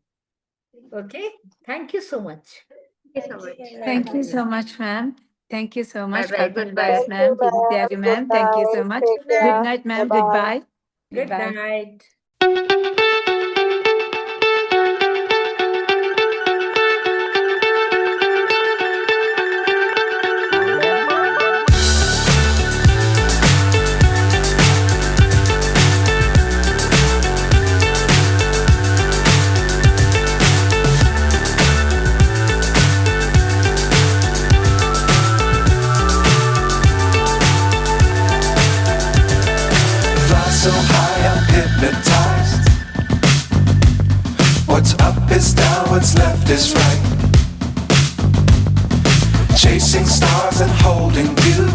Okay? Thank you so much. Thank you so much. Thank you so much, ma'am. Thank you so much, Bye-bye. Kalpan Goodbye. Das, ma'am, Vidyavi ma'am. Thank you so much. Good night, ma'am. Goodbye. Good Goodbye. night. so high I'm hypnotized. What's up is down, what's left is right. Chasing stars and holding you.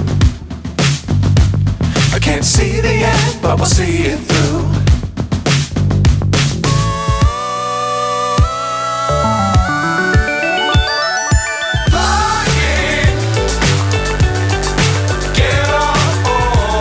I can't see the end, but we'll see it through.